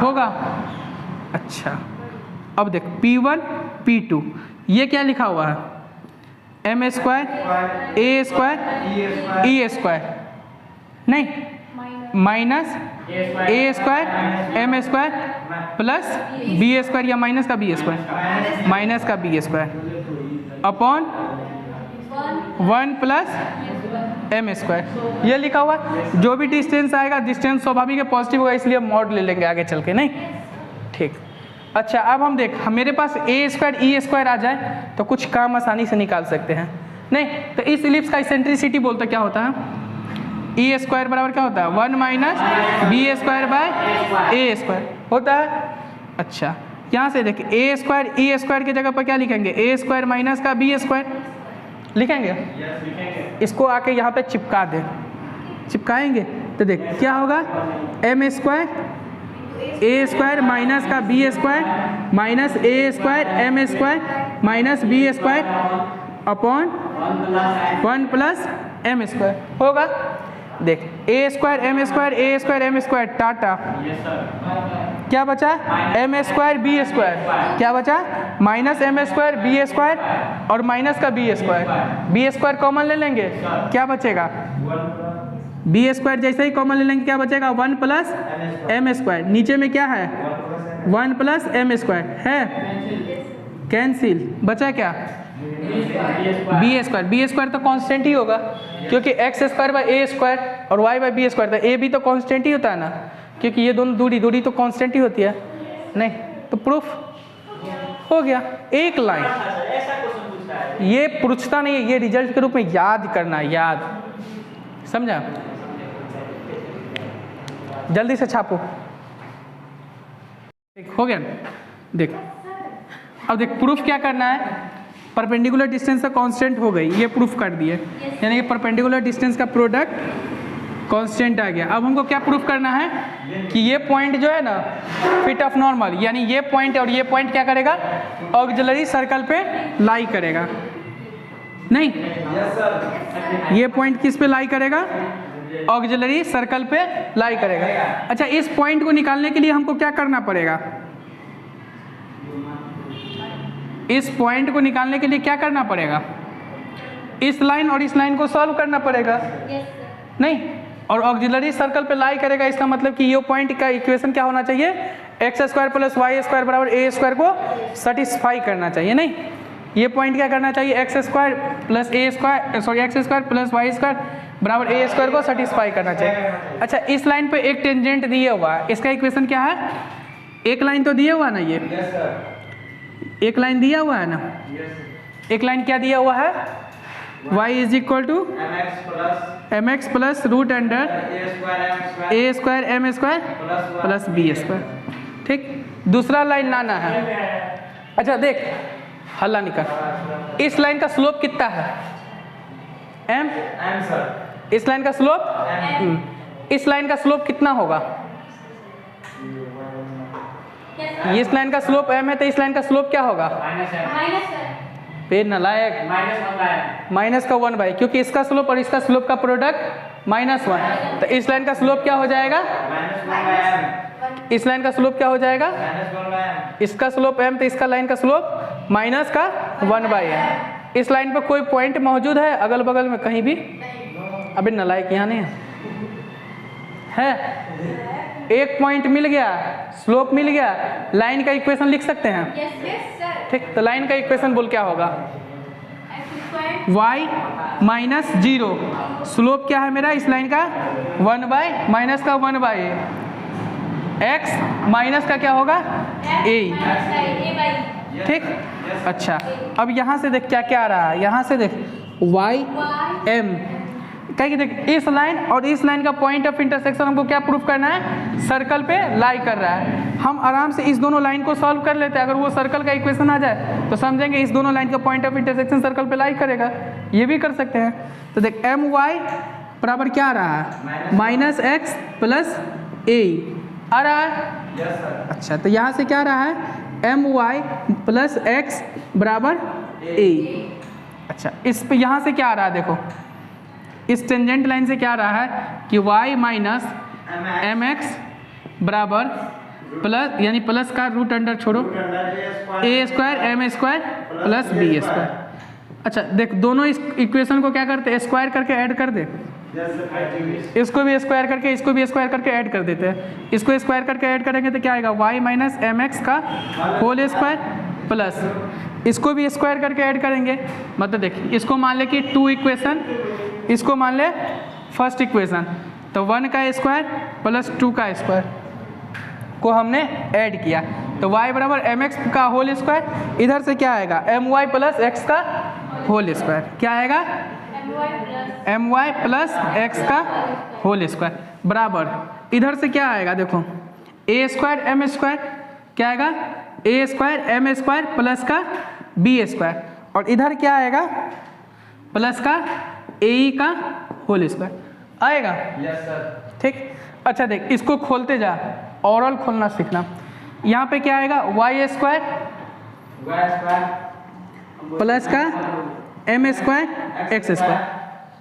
होगा। अच्छा अब देख P1 P2 ये क्या लिखा हुआ है m square a square e square, नहीं minus a square M square plus B square या माइनस का बी स्क्वायर, माइनस का B square upon 1 plus M square, ये लिखा हुआ। जो भी डिस्टेंस आएगा डिस्टेंस स्वाभाविक है पॉजिटिव होगा, इसलिए मॉड ले लेंगे आगे चल के, नहीं ठीक। अच्छा अब हम देख मेरे पास ए स्क्वायर ई स्क्वायर आ जाए तो कुछ काम आसानी से निकाल सकते हैं, नहीं तो इस इलिप्स का इसेंट्रिसिटी बोलते क्या होता है ई स्क्वायर बराबर क्या होता है 1 minus B square by A square होता है। अच्छा यहाँ से देख ए स्क्वायर ई स्क्वायर की जगह पर क्या लिखेंगे ए स्क्वायर माइनस का बी स्क्वायर लिखेंगे, इसको आके यहाँ पे चिपका दे, चिपकाएंगे तो देख क्या होगा m square a square minus का B square minus a square M square minus B square upon 1 plus M square होगा। देख a square M square tata, क्या बचा एम स्क्वायर बी स्क्वायर, क्या बचा minus m square b square और minus का B square common ले लेंगे, क्या बचेगा बी स्क्वायर जैसे ही कॉमन ले लेंगे क्या बचेगा 1 प्लस एम स्क्वायर, नीचे में क्या है 1 प्लस एम स्क्वायर है, कैंसिल बचा क्या बी स्क्वायर तो कांस्टेंट ही होगा क्योंकि x square by A square और वाई बाई बी स्क्वायर, तो ए भी तो कांस्टेंट ही होता है ना, क्योंकि ये दोनों दूरी तो कांस्टेंट ही होती है, नहीं तो प्रूफ हो गया। एक लाइन ये पूछता नहीं है, ये रिजल्ट के रूप में याद करना, याद समझा, जल्दी से छापो। ठीक हो गया, देख अब देख प्रूफ क्या करना है, परपेंडिकुलर डिस्टेंस का कांस्टेंट हो गई, ये प्रूफ कर दिए, यानी कि परपेंडिकुलर डिस्टेंस का प्रोडक्ट कांस्टेंट आ गया। अब हमको क्या प्रूफ करना है कि ये पॉइंट जो है ना फिट ऑफ नॉर्मल, यानी ये पॉइंट और ये पॉइंट क्या करेगा ऑक्सिलरी सर्कल पे लाई करेगा, नहीं ये पॉइंट किस पे लाई करेगा ऑक्सिलरी सर्कल पे लाई करेगा। अच्छा, इस पॉइंट को निकालने के लिए हमको क्या करना पड़ेगा? इस पॉइंट को निकालने के लिए क्या करना पड़ेगा? इस लाइन और इस लाइन को सॉल्व करना पड़ेगा, नहीं? और ऑक्सिलरी सर्कल पे लाई करेगा, इसका मतलब कि ये पॉइंट का इक्वेशन क्या होना चाहिए? X square plus Y square बराबर ए स्क्वायर को सेटिस्फाई करना चाहिए, नहीं? ये पॉइंट क्या करना चाहिए? X square plus a square, sorry x square plus Y square बराबर ए स्क्वायर को सेटिस्फाई करना चाहिए। अच्छा, इस लाइन पे एक टेंजेंट दिया हुआ है, इसका इक्वेशन क्या है? एक लाइन तो दिया हुआ ना, ये एक लाइन दिया हुआ है ना, एक लाइन क्या दिया हुआ है? y is equal to M x plus root under A square M square plus B square, ठीक? दूसरा लाइन लाना है। अच्छा देख, हल्ला निकल, इस लाइन का स्लोप कितना है? m sir. इस लाइन का स्लोप, इस लाइन का स्लोप कितना होगा? इस लाइन का स्लोप m है, तो इस लाइन का स्लोप क्या होगा? पेड़ नलायक, माइनस का 1/, क्योंकि इसका स्लोप और इसका स्लोप का प्रोडक्ट -1, तो इस लाइन का स्लोप क्या हो जाएगा? इस लाइन का स्लोप क्या हो जाएगा? इसका स्लोप m, तो इसका लाइन का स्लोप माइनस का 1/m। इस लाइन पर कोई पॉइंट मौजूद है अगल बगल में कहीं भी? अभी नलायक यहाँ नहीं है, एक पॉइंट मिल गया, स्लोप मिल गया, लाइन का इक्वेशन लिख सकते हैं, ठीक? तो लाइन का इक्वेशन बोल क्या होगा? y माइनस 0, स्लोप क्या है मेरा इस लाइन का? 1/, माइनस का 1/a, x माइनस का क्या होगा? a, ठीक? अच्छा, अब यहाँ से देख क्या क्या आ रहा है, यहाँ से देख y m, क्या कि देख इस लाइन और इस लाइन का पॉइंट ऑफ इंटरसेक्शन हमको क्या प्रूफ करना है? सर्कल पे लाई कर रहा है। हम आराम से इस दोनों लाइन को सॉल्व कर लेते हैं, अगर वो सर्कल का इक्वेशन आ जाए तो समझेंगे इस दोनों लाइन का पॉइंट ऑफ इंटरसेक्शन सर्कल पे लाई करेगा, ये भी कर सकते हैं। तो देख एम वाई बराबर क्या आ रहा है? माइनस एक्स प्लस ए आ रहा है। Yes sir. अच्छा, तो यहाँ से क्या आ रहा है? एम वाई प्लस एक्स बराबर ए। अच्छा, इस पे यहाँ से क्या आ रहा है? देखो इस टेंजेंट लाइन से क्या आ रहा है कि y माइनस एम एक्स बराबर प्लस, यानी प्लस का रूट अंडर छोड़ो, a square M square plus B square. अच्छा देख, दोनों इस इक्वेशन को क्या करते हैं? स्क्वायर करके ऐड कर दे, इसको भी स्क्वायर करके इसको भी स्क्वायर करके ऐड कर देते हैं। इसको स्क्वायर करके ऐड करेंगे तो क्या आएगा? y माइनस एम एक्स का होल स्क्वायर प्लस इसको भी स्क्वायर करके ऐड करेंगे, मतलब देखिए इसको मान ले कि 2 इक्वेशन, इसको मान ले फर्स्ट इक्वेशन, तो 1 का स्क्वायर प्लस 2 का स्क्वायर को हमने ऐड किया, तो y बराबर एम एक्स का होल स्क्वायर, इधर से क्या आएगा? एम वाई प्लस एक्स का होल स्क्वायर, क्या आएगा? एम वाई प्लस एक्स का होल स्क्वायर बराबर इधर से क्या आएगा? देखो ए स्क्वायर एम स्क्वायर, क्या आएगा? ए स्क्वायर एम स्क्वायर प्लस का बी स्क्वायर, और इधर क्या आएगा? प्लस का ए का होल स्क्वायर आएगा। Yes sir. ठीक। अच्छा देख, इसको खोलते जा, ओरल खोलना सीखना। यहाँ पे क्या आएगा? वाई स्क्वायर प्लस का एम स्क्वायर एक्स स्क्वायर,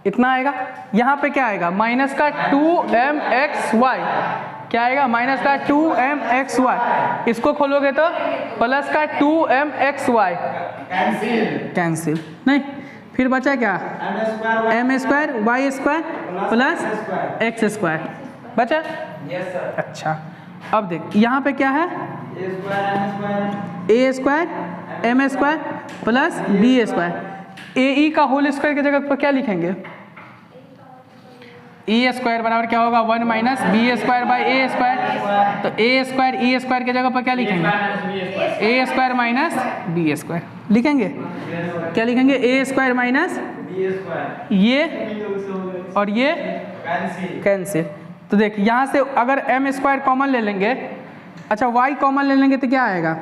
इतना आएगा। यहाँ पे क्या आएगा? माइनस का 2mxy, क्या आएगा? माइनस का 2mxy। इसको खोलोगे तो प्लस का 2mxy, कैंसिल नहीं, फिर बचा क्या? M square y square plus x square बचा। Yes sir. अच्छा अब देख, यहाँ पे क्या है? ए square M square plus B square. A e का होल स्क्वायर की जगह पर क्या लिखेंगे? ई स्क्वायर बराबर क्या होगा? 1 minus B square by A square. तो ए स्क्वायर ई स्क्वायर की जगह पर क्या लिखेंगे? ए स्क्वायर माइनस बी स्क्वायर लिखेंगे। क्या लिखेंगे? ए स्क्वायर माइनस ये और ये कैंसिल। तो देख, यहाँ से अगर एम स्क्वायर कॉमन ले लेंगे, अच्छा वाई कॉमन ले लेंगे तो क्या आएगा?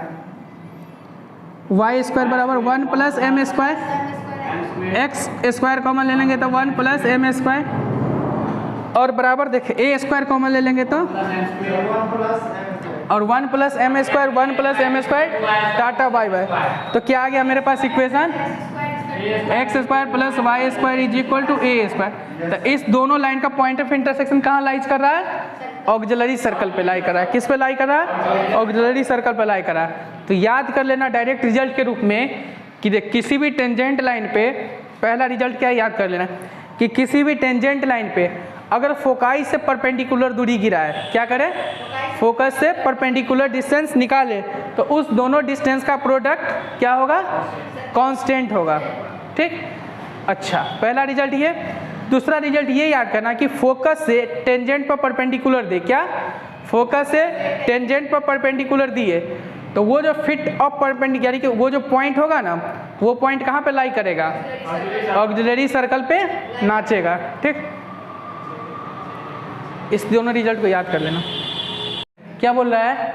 वाई स्क्वायर बराबर 1 plus M square, x square common ले लेंगे तो 1 प्लस एम स्क्वायर, और बराबर देख ए स्क्वायर कॉमन ले लेंगे तो और 1 plus M square, 1 plus M square tata bye bye. तो क्या आ गया मेरे पास equation? X square plus Y square is equal to A square. तो इस दोनों लाइन का पॉइंट ऑफ इंटरसेक्शन कहाँ लाइज कर रहा है? ऑक्सिलरी सर्कल पे लाई कर रहा है। किस पे लाई कर रहा है? ऑक्सिलरी सर्कल पे लाई कर रहा है। तो याद कर लेना डायरेक्ट रिजल्ट के रूप में कि देख किसी भी टेंजेंट लाइन पे पहला रिजल्ट क्या है याद कर लेना कि किसी भी टेंजेंट लाइन पे अगर फोकाई से परपेंडिकुलर दूरी गिरा है, क्या करें? फोकस से परपेंडिकुलर डिस्टेंस निकाले तो उस दोनों डिस्टेंस का प्रोडक्ट क्या होगा? कांस्टेंट होगा। ठीक, अच्छा पहला रिजल्ट ये। दूसरा रिजल्ट ये याद करना कि फोकस से टेंजेंट पर परपेंडिकुलर दे, क्या फोकस से टेंजेंट पर परपेंडिकुलर दिए तो वो जो फिट ऑफ परपेंडिकुलर यानी कि वो जो पॉइंट होगा ना वो पॉइंट कहाँ पे लाई करेगा? ऑक्सिलरी सर्कल पे नाचेगा। ठीक, इस दोनों रिजल्ट को याद कर लेना। क्या बोल रहा है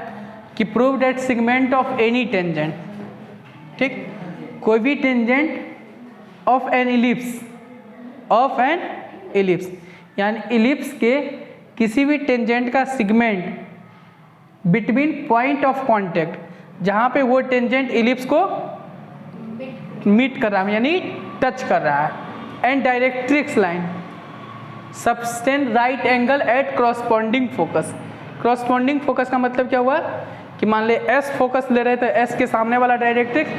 कि prove that segment of any tangent, ठीक, कोई भी टेंजेंट ऑफ एन इलिप्स यानी इलिप्स के किसी भी टेंजेंट का segment between point of contact जहाँ पे वो टेंजेंट इलिप्स को मीट कर रहा है यानी टच कर रहा है and directrix line subtend right angle at corresponding focus. Corresponding focus का मतलब क्या हुआ कि मान ले एस फोकस ले रहे तो एस के सामने वाला डायरेक्ट्रिक्स,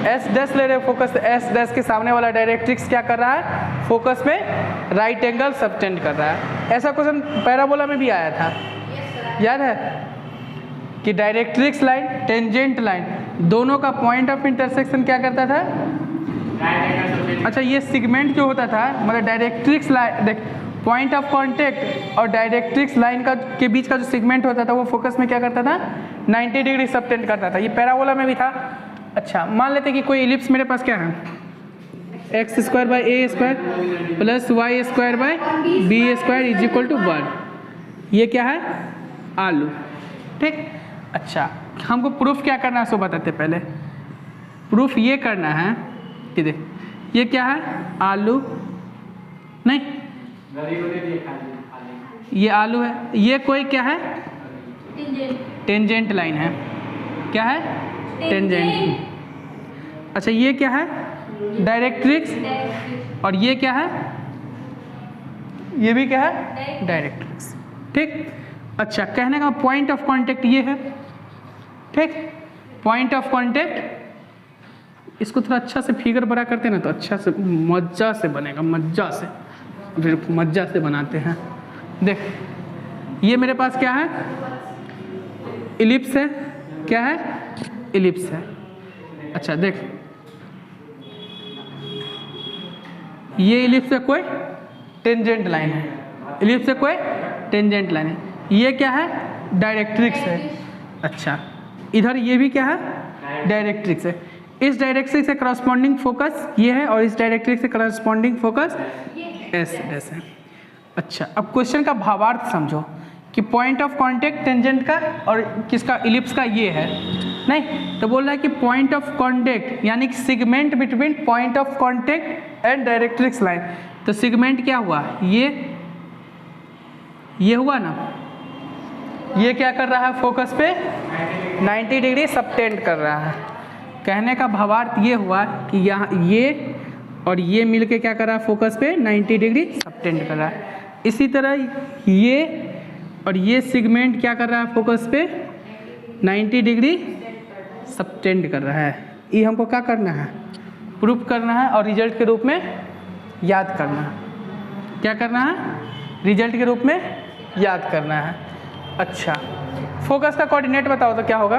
एस डैश ले रहे फोकस तो एस डैश के सामने वाला डायरेक्ट्रिक्स क्या कर रहा है? फोकस में राइट एंगल सब्टेंड कर रहा है। ऐसा क्वेश्चन पैराबोला में भी आया था, याद है कि डायरेक्ट्रिक्स लाइन टेंजेंट लाइन दोनों का पॉइंट ऑफ इंटरसेक्शन क्या करता था? अच्छा ये सेगमेंट जो होता था मतलब डायरेक्ट्रिक्स लाइन देख पॉइंट ऑफ कांटेक्ट और डायरेक्ट्रिक्स लाइन का के बीच का जो सेगमेंट होता था वो फोकस में क्या करता था? 90 डिग्री सब्टेंड करता था। ये पैराबोला में भी था। अच्छा मान लेते कि कोई इलिप्स मेरे पास क्या है? X square by A square plus Y square by B square is equal to 1। ये क्या है? आलू। ठीक, अच्छा हमको प्रूफ क्या करना है सो बताते पहले। प्रूफ ये करना है कि देख ये क्या है? आलू नहीं, ये आलू है। ये कोई क्या है? टेंजेंट लाइन है। क्या है? टेंजेंट। अच्छा ये क्या है? डायरेक्ट्रिक्स। और ये क्या है? ये भी क्या है? डायरेक्ट्रिक्स। ठीक, अच्छा कहने का पॉइंट ऑफ कांटेक्ट ये है। ठीक, पॉइंट ऑफ कांटेक्ट इसको थोड़ा अच्छा से फिगर बड़ा करते हैं ना तो अच्छा से मज्जा से बनेगा, मज्जा से, फिर मज्जा से बनाते हैं। देख ये मेरे पास क्या है? इलिप्स है। क्या है? इलिप्स है। अच्छा देख ये इलिप्स से कोई टेंजेंट लाइन है, इलिप्स से कोई टेंजेंट लाइन है। ये क्या है? डायरेक्ट्रिक्स है। अच्छा इधर ये भी क्या है? डायरेक्ट्रिक्स है। इस डायरेक्ट्रिक्स से करस्पॉन्डिंग फोकस ये है और इस डायरेक्ट्रिक्स से करस्पॉन्डिंग फोकस एस डैश है। अच्छा अब क्वेश्चन का भावार्थ समझो कि पॉइंट ऑफ कांटेक्ट टेंजेंट का और किसका? इलिप्स का ये है नहीं तो बोल रहा है कि पॉइंट ऑफ कांटेक्ट यानी कि segment between point of contact and directrix line. तो सेगमेंट क्या हुआ? ये हुआ ना, ये क्या कर रहा है? फोकस पे 90 डिग्री सबटेंड कर रहा है। कहने का भावार्थ ये हुआ कि यहाँ ये और ये मिलके क्या कर रहा है? फोकस पे 90 डिग्री सबटेंड कर रहा है। इसी तरह ये और ये सेगमेंट क्या कर रहा है? फोकस पे 90 डिग्री सबटेंड कर रहा है। ये हमको क्या करना है? प्रूफ करना है और रिजल्ट के रूप में याद करना है। क्या करना है? रिजल्ट के रूप में याद करना है। अच्छा फोकस का कोऑर्डिनेट बताओ तो क्या होगा?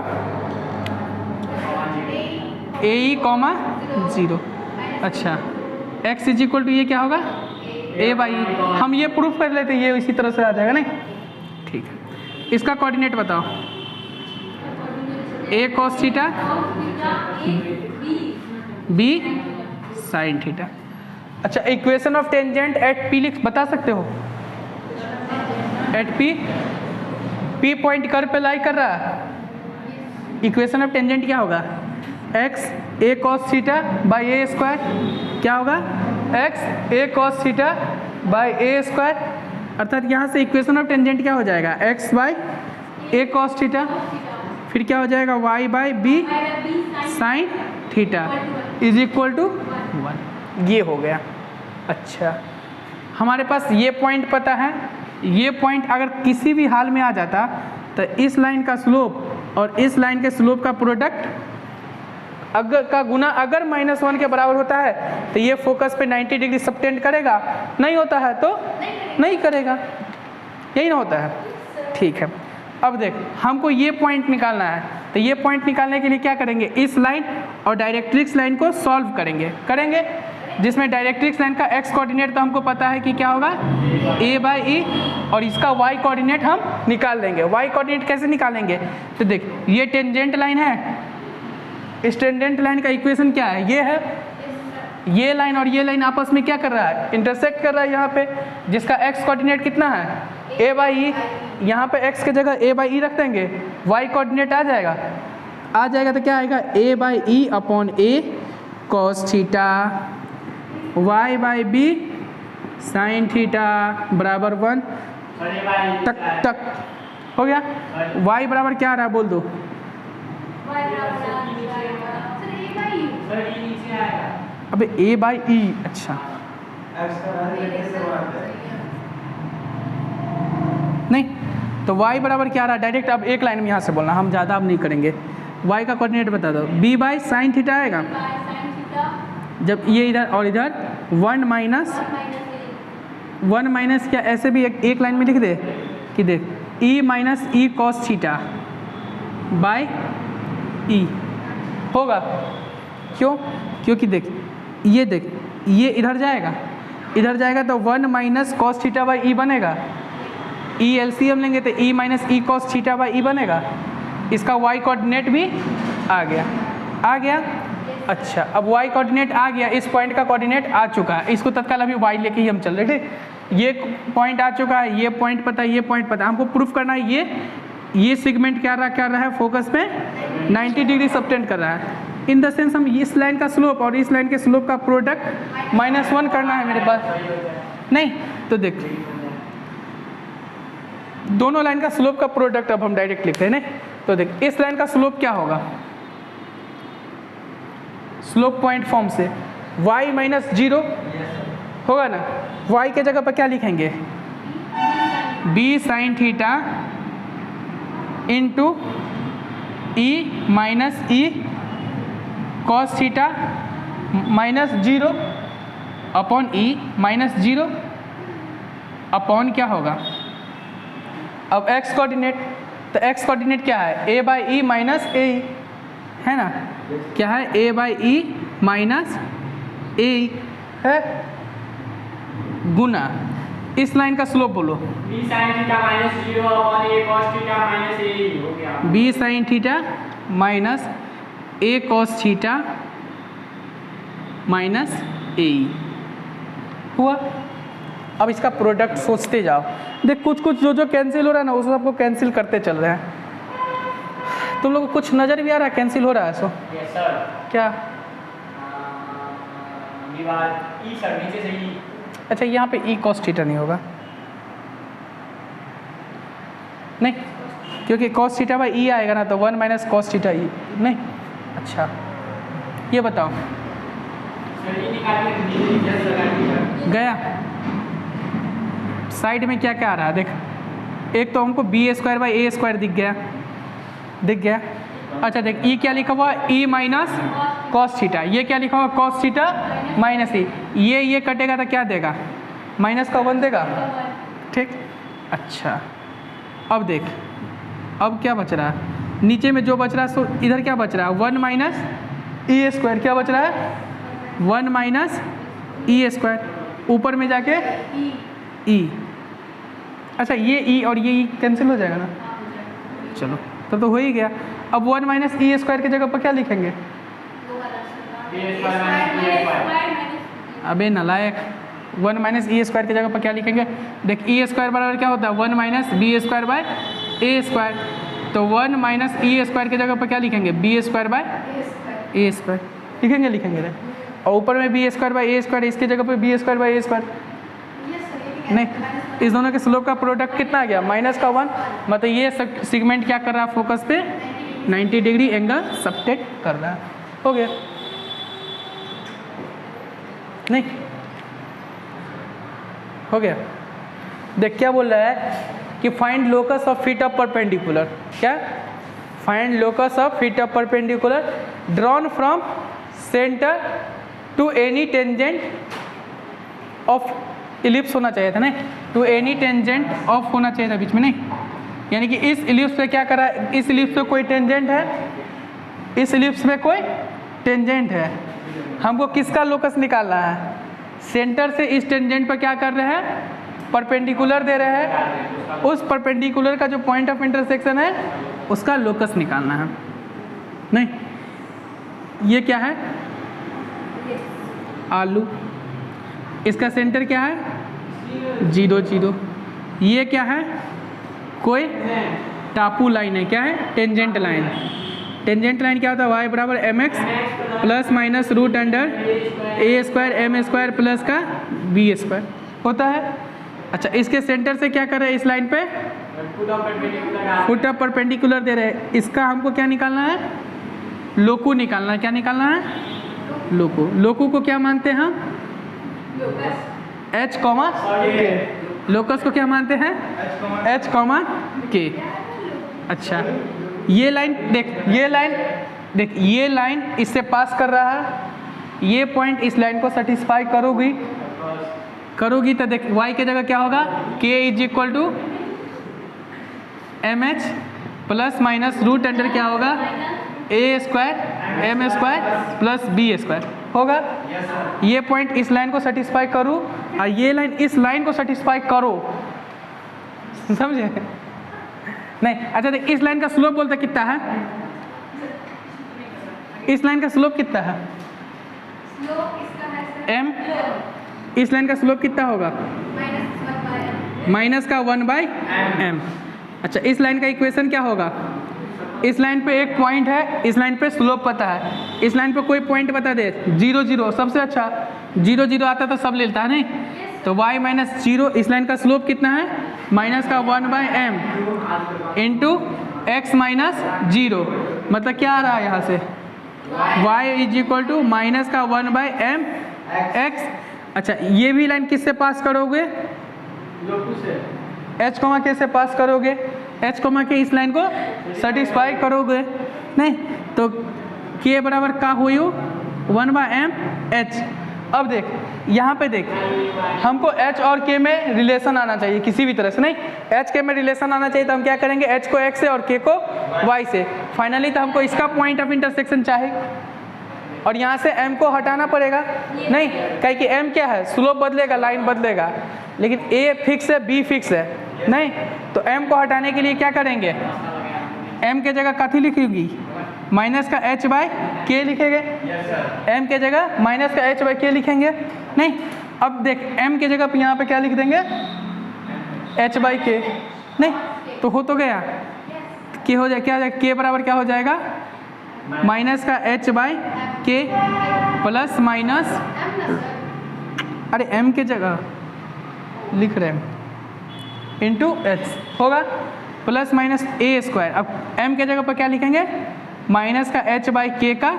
ए कॉमा 0। अच्छा x इज इक्वल टू ये क्या होगा? ए बाई। हम ये प्रूफ कर लेते, ये इसी तरह से आ जाएगा नहीं? ठीक है, इसका कोऑर्डिनेट बताओ। A cos theta b sine theta. अच्छा equation of tangent at p लिख बता सकते हो? एट पी पॉइंट कर पे लाई कर रहा है। इक्वेशन ऑफ टेंजेंट क्या होगा? X a cos theta by A square. क्या होगा? X a cos theta by A square. अर्थात यहाँ से इक्वेशन ऑफ टेंजेंट क्या हो जाएगा? X by a cos theta, फिर क्या हो जाएगा? Y by b sine theta is equal to 1। ये हो गया। अच्छा, हमारे पास ये पॉइंट पता है, ये पॉइंट अगर किसी भी हाल में आ जाता तो इस लाइन का स्लोप और इस लाइन के स्लोप का प्रोडक्ट अगर का गुना अगर -1 के बराबर होता है तो ये फोकस पे 90 डिग्री सबटेंड करेगा, नहीं होता है तो नहीं करेगा, यही ना होता है। ठीक है, अब देख हमको ये पॉइंट निकालना है, तो ये पॉइंट निकालने के लिए क्या करेंगे, इस लाइन और डायरेक्ट्रिक्स लाइन को सॉल्व करेंगे जिसमें डायरेक्ट्रिक्स लाइन का x कोऑर्डिनेट तो हमको पता है कि क्या होगा a/e और इसका y कोऑर्डिनेट हम निकाल लेंगे। y कोऑर्डिनेट कैसे निकालेंगे, तो देख ये टेंजेंट लाइन है, इस टेंजेंट लाइन का इक्वेशन क्या है, ये है, ये लाइन और ये लाइन आपस में क्या कर रहा है, इंटरसेक्ट कर रहा है यहाँ पे, जिसका x कोऑर्डिनेट कितना है a/e, यहाँ पे x की जगह a/e रख देंगे, y कोऑर्डिनेट आ जाएगा तो क्या आएगा a/e upon a cos theta y/b sin theta बराबर 1 तक हो गया। y बराबर क्या आ रहा है बोल दो, अबे a/e, अच्छा नहीं तो y बराबर क्या आ रहा है, डायरेक्ट अब एक लाइन में यहाँ से बोलना, हम ज़्यादा अब नहीं करेंगे। y का कोऑर्डिनेट बता दो, b/sin थीटा आएगा, जब ये इधर और इधर 1 माइनस क्या, ऐसे भी एक लाइन में लिख दे कि देख e minus e cos theta by e होगा, क्यों, क्योंकि देख ये इधर जाएगा तो 1 minus cos theta by e बनेगा, e एलसीएम लेंगे तो e minus e cos theta by e बनेगा, इसका y कोऑर्डिनेट भी आ गया। अच्छा, अब y कोऑर्डिनेट आ गया, इस पॉइंट का कोऑर्डिनेट आ चुका है, इसको तत्काल अभी y लेके ही हम चल रहे थे, ये पॉइंट आ चुका है, ये पॉइंट पता है, ये पॉइंट पता है, हमको प्रूफ करना है ये सेगमेंट क्या रहा है फोकस पे 90 डिग्री सबटेंड कर रहा है। इन द सेंस हम इस लाइन का स्लोप और इस लाइन के स्लोप का प्रोडक्ट -1 करना है मेरे पास, नहीं तो देख दोनों लाइन का स्लोप का प्रोडक्ट अब हम डायरेक्ट लिखते हैं ना, तो देख इस लाइन का स्लोप क्या होगा, स्लोप पॉइंट फॉर्म से y माइनस 0 होगा ना, y के जगह पर क्या लिखेंगे b sin theta into e minus e cos theta -0 upon e -0 upon क्या होगा, अब x कोऑर्डिनेट, तो x कोऑर्डिनेट क्या है a/e माइनस ए है ना, क्या है a/e माइनस ए है गुना इस लाइन का स्लोप बोलो b sin थीटा -0 और a cos थीटा -a हो गया, b sin theta minus a cos theta minus a हुआ। अब इसका प्रोडक्ट सोचते जाओ, देख कुछ जो कैंसिल हो रहा है ना उस सबको कैंसिल करते चल रहे हैं। तुम लोग को कुछ नज़र भी आ रहा है कैंसिल हो रहा है सो यस सर, क्या, दीवार ई सर नीचे से ई, अच्छा यहाँ पे ई कॉस थीटा नहीं होगा, नहीं क्योंकि कॉस थीटा बाई ई आएगा ना, तो 1 माइनस कॉस थीटा ई नहीं। अच्छा ये बताओ सर ई निकाल के नीचे जस्ट लगा दिया गया, साइड में क्या क्या आ रहा है देख, एक तो हमको b² दिख गया। अच्छा देख ई क्या लिखा हुआ e माइनस कॉस थीटा, ये क्या लिखा हुआ कॉस थीटा माइनस ई, ये कटेगा तो क्या देगा माइनस का 1 देगा, ठीक। अच्छा अब देख अब क्या बच रहा है, नीचे में जो बच रहा है सो इधर क्या बच रहा है 1 माइनस e², क्या बच रहा है 1 माइनस e², ऊपर में जाके e, अच्छा ये e और ये e कैंसिल हो जाएगा ना, चलो तब तो हो ही गया। अब 1 माइनस e² की जगह पर क्या लिखेंगे, अबे नालायक 1 माइनस e² की जगह पर क्या लिखेंगे, देख e² बराबर क्या होता है 1 माइनस b² बाय a², तो 1 माइनस e² की जगह पर क्या लिखेंगे b² बाय a² लिखेंगे रे, और ऊपर में b² बाय a², इसकी जगह पर b² बाय a², नहीं इस दोनों के स्लोप का प्रोडक्ट कितना आ गया -1, मतलब ये सेगमेंट क्या कर रहा है फोकस पे 90 डिग्री एंगल सबटेंड कर रहा है, हो गया। नहीं हो गया। देख क्या बोल रहा है कि find locus of feet of perpendicular, क्या find locus of feet of perpendicular drawn from centre to any tangent of ellipse होना चाहिए था, नहीं टू एनी टेंजेंट ऑफ होना चाहिए था बीच में, नहीं यानी कि इस इलिप्स पे क्या करा, इस इलिप्स पे कोई टेंजेंट है, इस इलिप्स में कोई टेंजेंट है, हमको किसका लोकस निकालना है, सेंटर से इस टेंजेंट पर क्या कर रहे हैं, परपेंडिकुलर दे रहे हैं, उस परपेंडिकुलर का जो पॉइंट ऑफ इंटरसेक्शन है उसका लोकस निकालना है। नहीं ये क्या है, आलू, इसका सेंटर क्या है 0 0, ये क्या है कोई टापू लाइन है, क्या है टेंजेंट लाइन, टेंजेंट लाइन क्या होता है y बराबर mx plus minus root under a square m square plus का b स्क्वायर होता है। अच्छा इसके सेंटर से क्या कर रहे हैं, इस लाइन पे फुट ऑफ परपेंडिकुलर दे रहे हैं, इसका हमको क्या निकालना है, लोकू निकालना है, क्या निकालना है लोकू। लोकू को क्या मानते हैं हम, h कॉमा k, लोकस को क्या मानते हैं h कॉमा k। अच्छा ये लाइन देख, ये लाइन देख, ये लाइन इससे पास कर रहा है, ये पॉइंट इस लाइन को सेटिस्फाई करोगी तो देख y के जगह क्या होगा, k is equal to m h plus minus root under क्या होगा a square m square plus b square होगा। ये पॉइंट इस लाइन को सेटिस्फाई करूँ और ये लाइन इस लाइन को सेटिस्फाई करो, समझे नहीं। अच्छा देख इस लाइन का स्लोप बोलते कितना है, इस लाइन का स्लोप कितना है m, इस लाइन का स्लोप कितना होगा माइनस का 1/m। अच्छा इस लाइन का इक्वेशन क्या होगा, इस लाइन पे एक पॉइंट है, इस लाइन पे स्लोप पता है, इस लाइन पे कोई पॉइंट बता दे 0 0, सबसे अच्छा 0 0 आता तो सब लेता है नहीं, तो y माइनस 0, इस लाइन का स्लोप कितना है माइनस का 1/m इंटू एक्स माइनस 0, मतलब क्या आ रहा है यहाँ से y is equal to minus का 1/m x। अच्छा ये भी लाइन किससे पास करोगे, h कॉमा के से पास करोगे, h कॉमा के इस लाइन को सेटिस्फाई करोगे, नहीं तो k बराबर का हुई 1/m h। अब देख यहाँ पे देख हमको h और k में रिलेशन आना चाहिए किसी भी तरह से, नहीं h k में रिलेशन आना चाहिए तो हम क्या करेंगे, h को x से और k को y से, फाइनली तो हमको इसका पॉइंट ऑफ इंटरसेक्शन चाहिए और यहाँ से m को हटाना पड़ेगा, नहीं कहीं कि m क्या है स्लोप बदलेगा, लाइन बदलेगा, लेकिन a फिक्स है b फिक्स है, नहीं तो m को हटाने के लिए क्या करेंगे, m के जगह कथी लिखेगी माइनस का h बाई k लिखेंगे, m के जगह माइनस का h बाई k लिखेंगे, नहीं अब देख m के जगह पे यहाँ पे क्या लिख देंगे h बाई k, नहीं तो हो तो गया k हो जाए, क्या हो जाएगा k बराबर क्या हो जाएगा माइनस का h by k plus minus, अरे m के जगह लिख रहे हैं इंटू h होगा प्लस माइनस a स्क्वायर। अब m के जगह पर क्या लिखेंगे माइनस का h बाई k का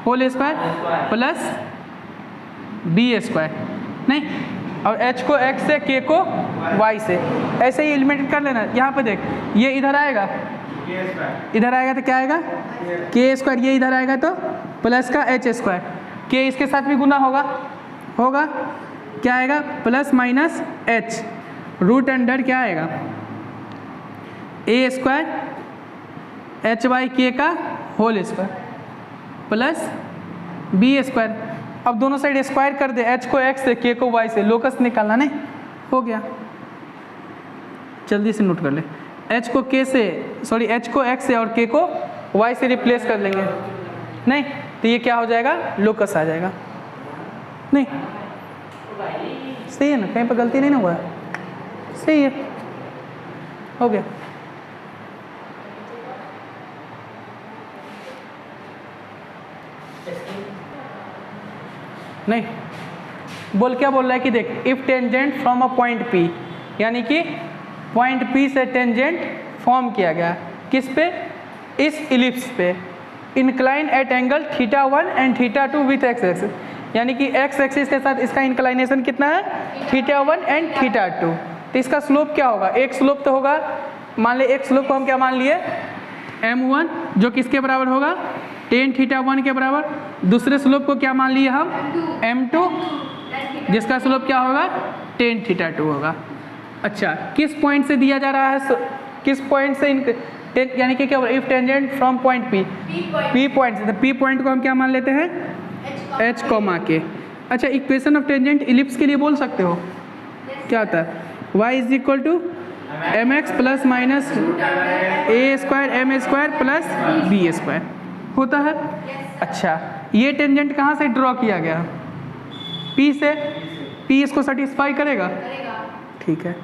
whole square plus b square, नहीं और h को x से k को y से, ऐसे ही एलिमिनेट कर लेना। यहाँ पे देख ये इधर आएगा, इधर आएगा तो क्या आएगा k स्क्वायर, ये इधर आएगा तो प्लस का h स्क्वायर, k इसके साथ भी गुना होगा क्या आएगा plus minus h root under क्या आएगा a square h by k का whole square plus b square. अब दोनों साइड स्क्वायर कर दे, h को x से k को y से, लोकस निकालना, नहीं हो गया, जल्दी से नोट कर ले, h को k से सॉरी h को x से और k को y से रिप्लेस कर लेंगे, नहीं तो ये क्या हो जाएगा लोकस आ जाएगा, नहीं सही है ना, कहीं पर गलती नहीं ना हुआ, सही है हो गया। नहीं बोल क्या बोल रहा है कि देख if tangent from a point P, यानी कि पॉइंट P से टेंजेंट फॉर्म किया गया किस पे, इस इलिप्स पे, incline at angle θ1 and θ2 with x axis, यानी कि एक्स एक्सिस के साथ इसका इंक्लाइनेशन कितना है, θ1 एंड θ2। तो इसका स्लोप क्या होगा, एक स्लोप तो होगा, मान ले एक स्लोप को हम क्या मान लिए m1 जो किसके बराबर होगा, tan θ1 के बराबर। दूसरे स्लोप को क्या मान लिए हम, m2 जिसका स्लोप क्या होगा, tan θ2 होगा। अच्छा, किस पॉइंट से दिया जा रहा है, किस पॉइंट से यानी कि क्या होगा, if tangent from point P point से, तो P पॉइंट को हम क्या मान लेते हैं, H कॉमा के। अच्छा, इक्वेशन ऑफ टेंजेंट इलिप्स के लिए बोल सकते हो क्या होता है, y is equal to mx plus minus a square m square plus b square होता है। अच्छा, ये टेंजेंट कहाँ से ड्रॉ किया गया, P से। P इसको सेटिस्फाई करेगा, ठीक है,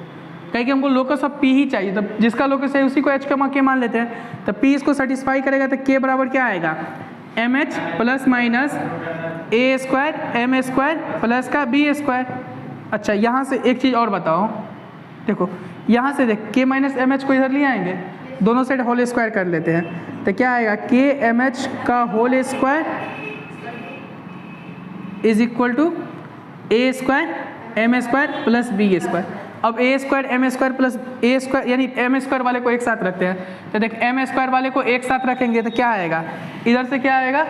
कहीं कि हमको लोकस ऑफ P ही चाहिए, तो जिसका लोकस है उसी को H कमा के मान लेते हैं। तो P इसको सेटिस्फाई करेगा तो K बराबर क्या आएगा, mh plus minus a square m square plus का b स्क्वायर। अच्छा, यहाँ से एक चीज़ और बताओ, देखो यहाँ से देख K माइनस एम एच को इधर ले आएंगे, दोनों साइड होल स्क्वायर कर लेते हैं, तो क्या आएगा, K mh का whole square is equal to a square m square plus b square. अब a square m square plus a square यानी m स्क्वायर वाले को एक साथ रखते हैं, तो देख m स्क्वायर वाले को एक साथ रखेंगे तो क्या आएगा, इधर से क्या आएगा,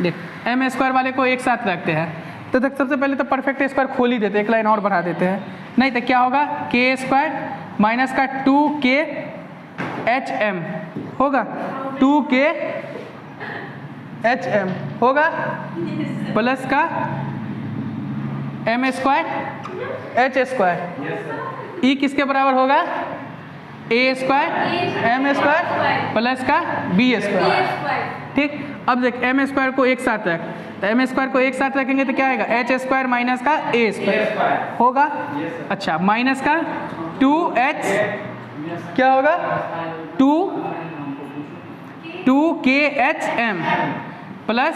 देख m स्क्वायर वाले को एक साथ रखते हैं, तो देख सबसे पहले तो परफेक्ट स्क्वायर खोल ही देते हैं, एक लाइन और बढ़ा देते हैं, नहीं तो क्या होगा, k स्क्वायर माइनस का 2k hm होगा, 2k hm होगा प्लस का m स्क्वायर h स्क्वायर, ई किसके बराबर होगा, a square m square plus का b स्क्वायर। ठीक, अब देख m स्क्वायर को एक साथ रख, तो m स्क्वायर को एक साथ रखेंगे तो क्या आएगा, h स्क्वायर माइनस का a स्क्वायर होगा। अच्छा, माइनस का 2h क्या होगा, 2khm plus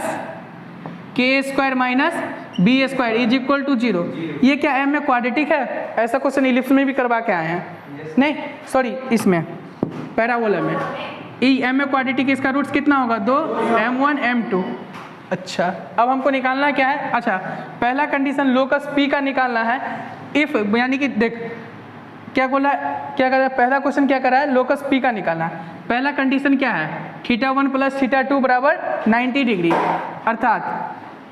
k square minus b square is equal to 0। ये क्या m में क्वाड्रेटिक है, ऐसा क्वेश्चन इलिप्स में भी करवा के आए हैं, नहीं सॉरी इसमें पैराबोला में, ई m में क्वाड्रेटिक, इसका रूट्स कितना होगा, 2 m1 m2। अच्छा, अब हमको निकालना क्या है, अच्छा पहला कंडीशन लोकस P का निकालना है, इफ यानी कि देख क्या बोला, क्या कर रहा है, पहला क्वेश्चन क्या कर रहा है, लोकस P का निकालना है। पहला कंडीशन क्या है, θ1 प्लस θ2 बराबर 90 डिग्री, अर्थात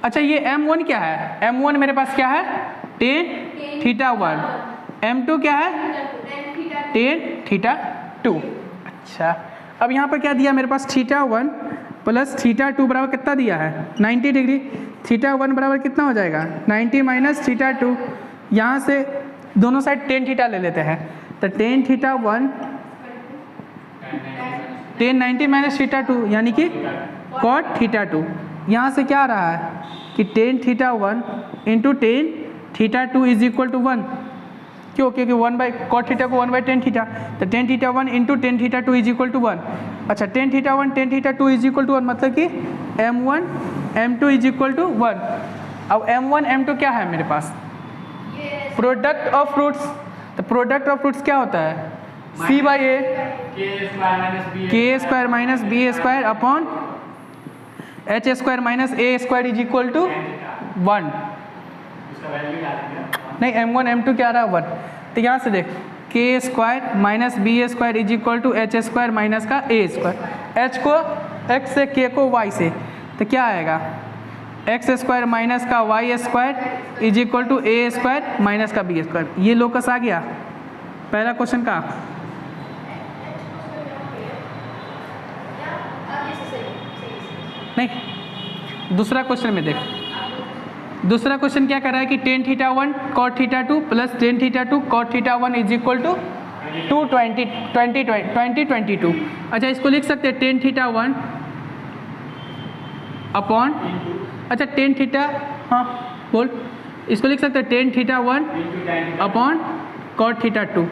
अच्छा ये m1 क्या है, m1 मेरे पास क्या है, tan θ1, m2 क्या है, tan θ2। अच्छा, अब यहाँ पर क्या दिया मेरे पास, θ1 प्लस θ2 बराबर कितना दिया है, 90 डिग्री, θ1 बराबर कितना हो जाएगा, 90 माइनस θ2, यहाँ से दोनों साइड tan θ ले लेते हैं, तो tan θ1 tan 90 माइनस θ2 यानी कि cot θ2, यहाँ से क्या आ रहा है कि tan θ1 into tan θ2 is equal to 1, क्यों, क्योंकि 1 बाई cot θ को 1 बाई tan θ, तो tan θ1 into tan θ2 is equal to 1। अच्छा, tan θ1 tan θ2 is equal to 1 मतलब कि m1 m2 is equal to 1। अब m1 m2 क्या है मेरे पास, प्रोडक्ट ऑफ फ्रूट्स, तो प्रोडक्ट ऑफ फ्रूट्स क्या होता है, c by a, k square minus b square upon h square minus a square is equal to 1। नहीं, m1 m2 क्या आ रहा है, 1, तो यहाँ से देख k square minus b square is equal to h square minus का a स्क्वायर, h को x से, k को y से, तो क्या आएगा, x स्क्वायर माइनस का y square is equal to a square minus का b स्क्वायर। ये लोकस आ गया पहला क्वेश्चन का। नहीं, दूसरा क्वेश्चन में देख, दूसरा क्वेश्चन क्या कर रहा है कि tan θ1 cot θ2 plus tan θ2 cot θ1 is equal to 2022। अच्छा, इसको लिख सकते हैं tan θ1 अपॉन, अच्छा tan θ, हाँ बोल, इसको लिख सकते हैं tan θ1 upon cot θ2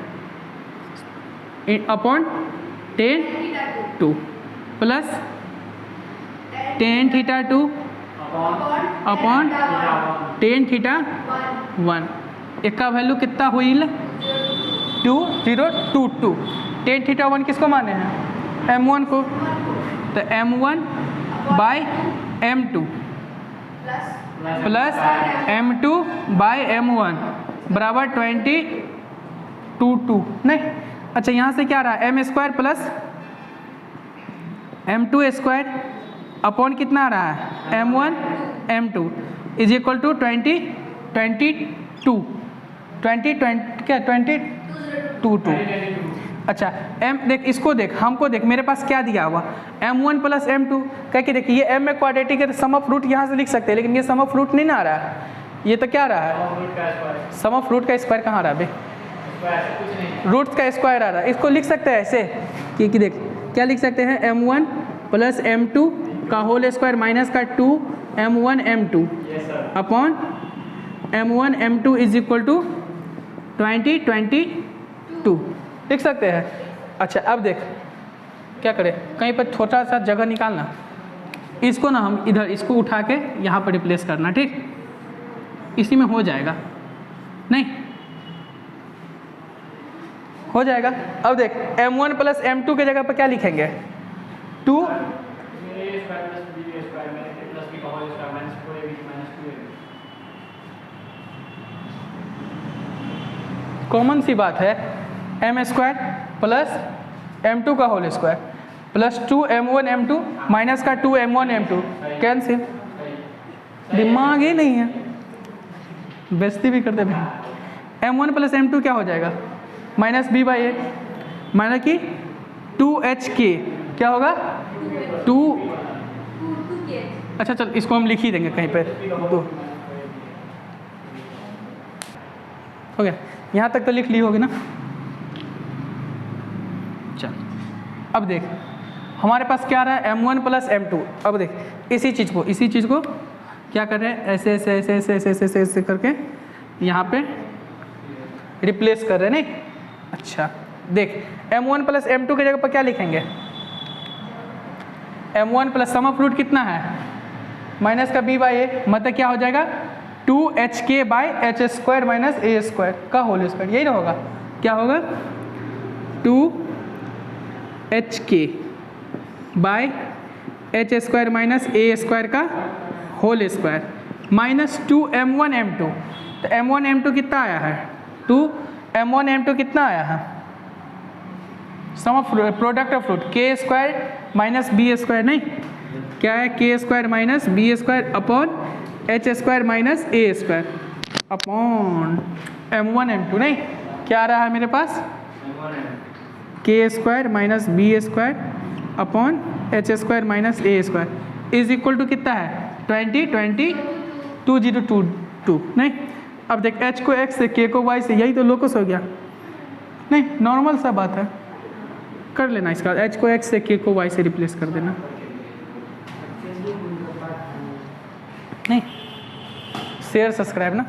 upon tan 2 plus tan θ2 upon tan θ1, इसका वैल्यू कितना हुई, 2022। tan θ1 किसको माने हैं, m1 को, तो m1 by m2 plus m2 by m1 बराबर 22 नहीं। अच्छा यहाँ से क्या रहा है m square plus m2 square upon कितना आ रहा है m1 m2 is equal to 22। अच्छा m देख इसको देख हमको देख मेरे पास क्या दिया हुआ m1 प्लस m2 कह के देखिए ये m में क्वाड्रेटिक है तो सम ऑफ रूट यहाँ से लिख सकते हैं, लेकिन ये सम ऑफ रूट नहीं ना आ रहा है, ये तो क्या रहा है सम ऑफ रूट का स्क्वायर कहाँ आ रहा है बे, रूट का स्क्वायर आ रहा है। इसको लिख सकते हैं ऐसे कि देख क्या लिख सकते हैं m1 प्लस m2 का होल स्क्वायर माइनस का 2 m1 m2 upon m1 m2 is equal to 22 लिख सकते हैं। अच्छा अब देख क्या करें, कहीं पर छोटा सा जगह निकालना, इसको ना हम इधर इसको उठा के यहाँ पर रिप्लेस करना, ठीक, इसी में हो जाएगा नहीं हो जाएगा। अब देख m1 प्लस m2 के जगह पर क्या लिखेंगे 2 कॉमन सी बात है m स्क्वायर प्लस m2 का whole square plus 2 m1 m2 minus का 2 m1 m2 कैंसिल, दिमाग ही नहीं है, बेइज्जती भी करते भाई। m1 प्लस m2 क्या हो जाएगा माइनस b बाई ए माना कि 2hk क्या होगा 2। अच्छा चल इसको हम लिख ही देंगे कहीं पे 2 हो गया, यहाँ तक तो लिख ली होगी ना। चल अब देख हमारे पास क्या रहा है m1 प्लस m2। अब देख इसी चीज़ को क्या कर रहे हैं ऐसे ऐसे ऐसे ऐसे ऐसे ऐसे ऐसे ऐसे करके यहाँ पे रिप्लेस कर रहे हैं नहीं। अच्छा देख m1 प्लस m2 की जगह पर क्या लिखेंगे m1 plus some of root कितना है माइनस का b बाई ए मतलब क्या हो जाएगा 2hk by h square minus a square का होल स्क्वायर, यही ना होगा, क्या होगा 2hk by h square minus a square का whole square minus 2m1 m2। तो m1 m2 कितना आया है 2, m1 m2 कितना आया है sum of product of root k square minus B square नहीं क्या है k square minus B square upon h square minus a square upon m1 m2 नहीं क्या आ रहा है मेरे पास k square minus B square upon h square minus a square is equal to कितना है 20 नहीं। अब देख h को x से k को y से, यही तो लोकस हो गया नहीं, नॉर्मल सा बात है कर लेना, इसका h को x से k को y से रिप्लेस कर देना नहीं। शेयर सब्सक्राइब ना।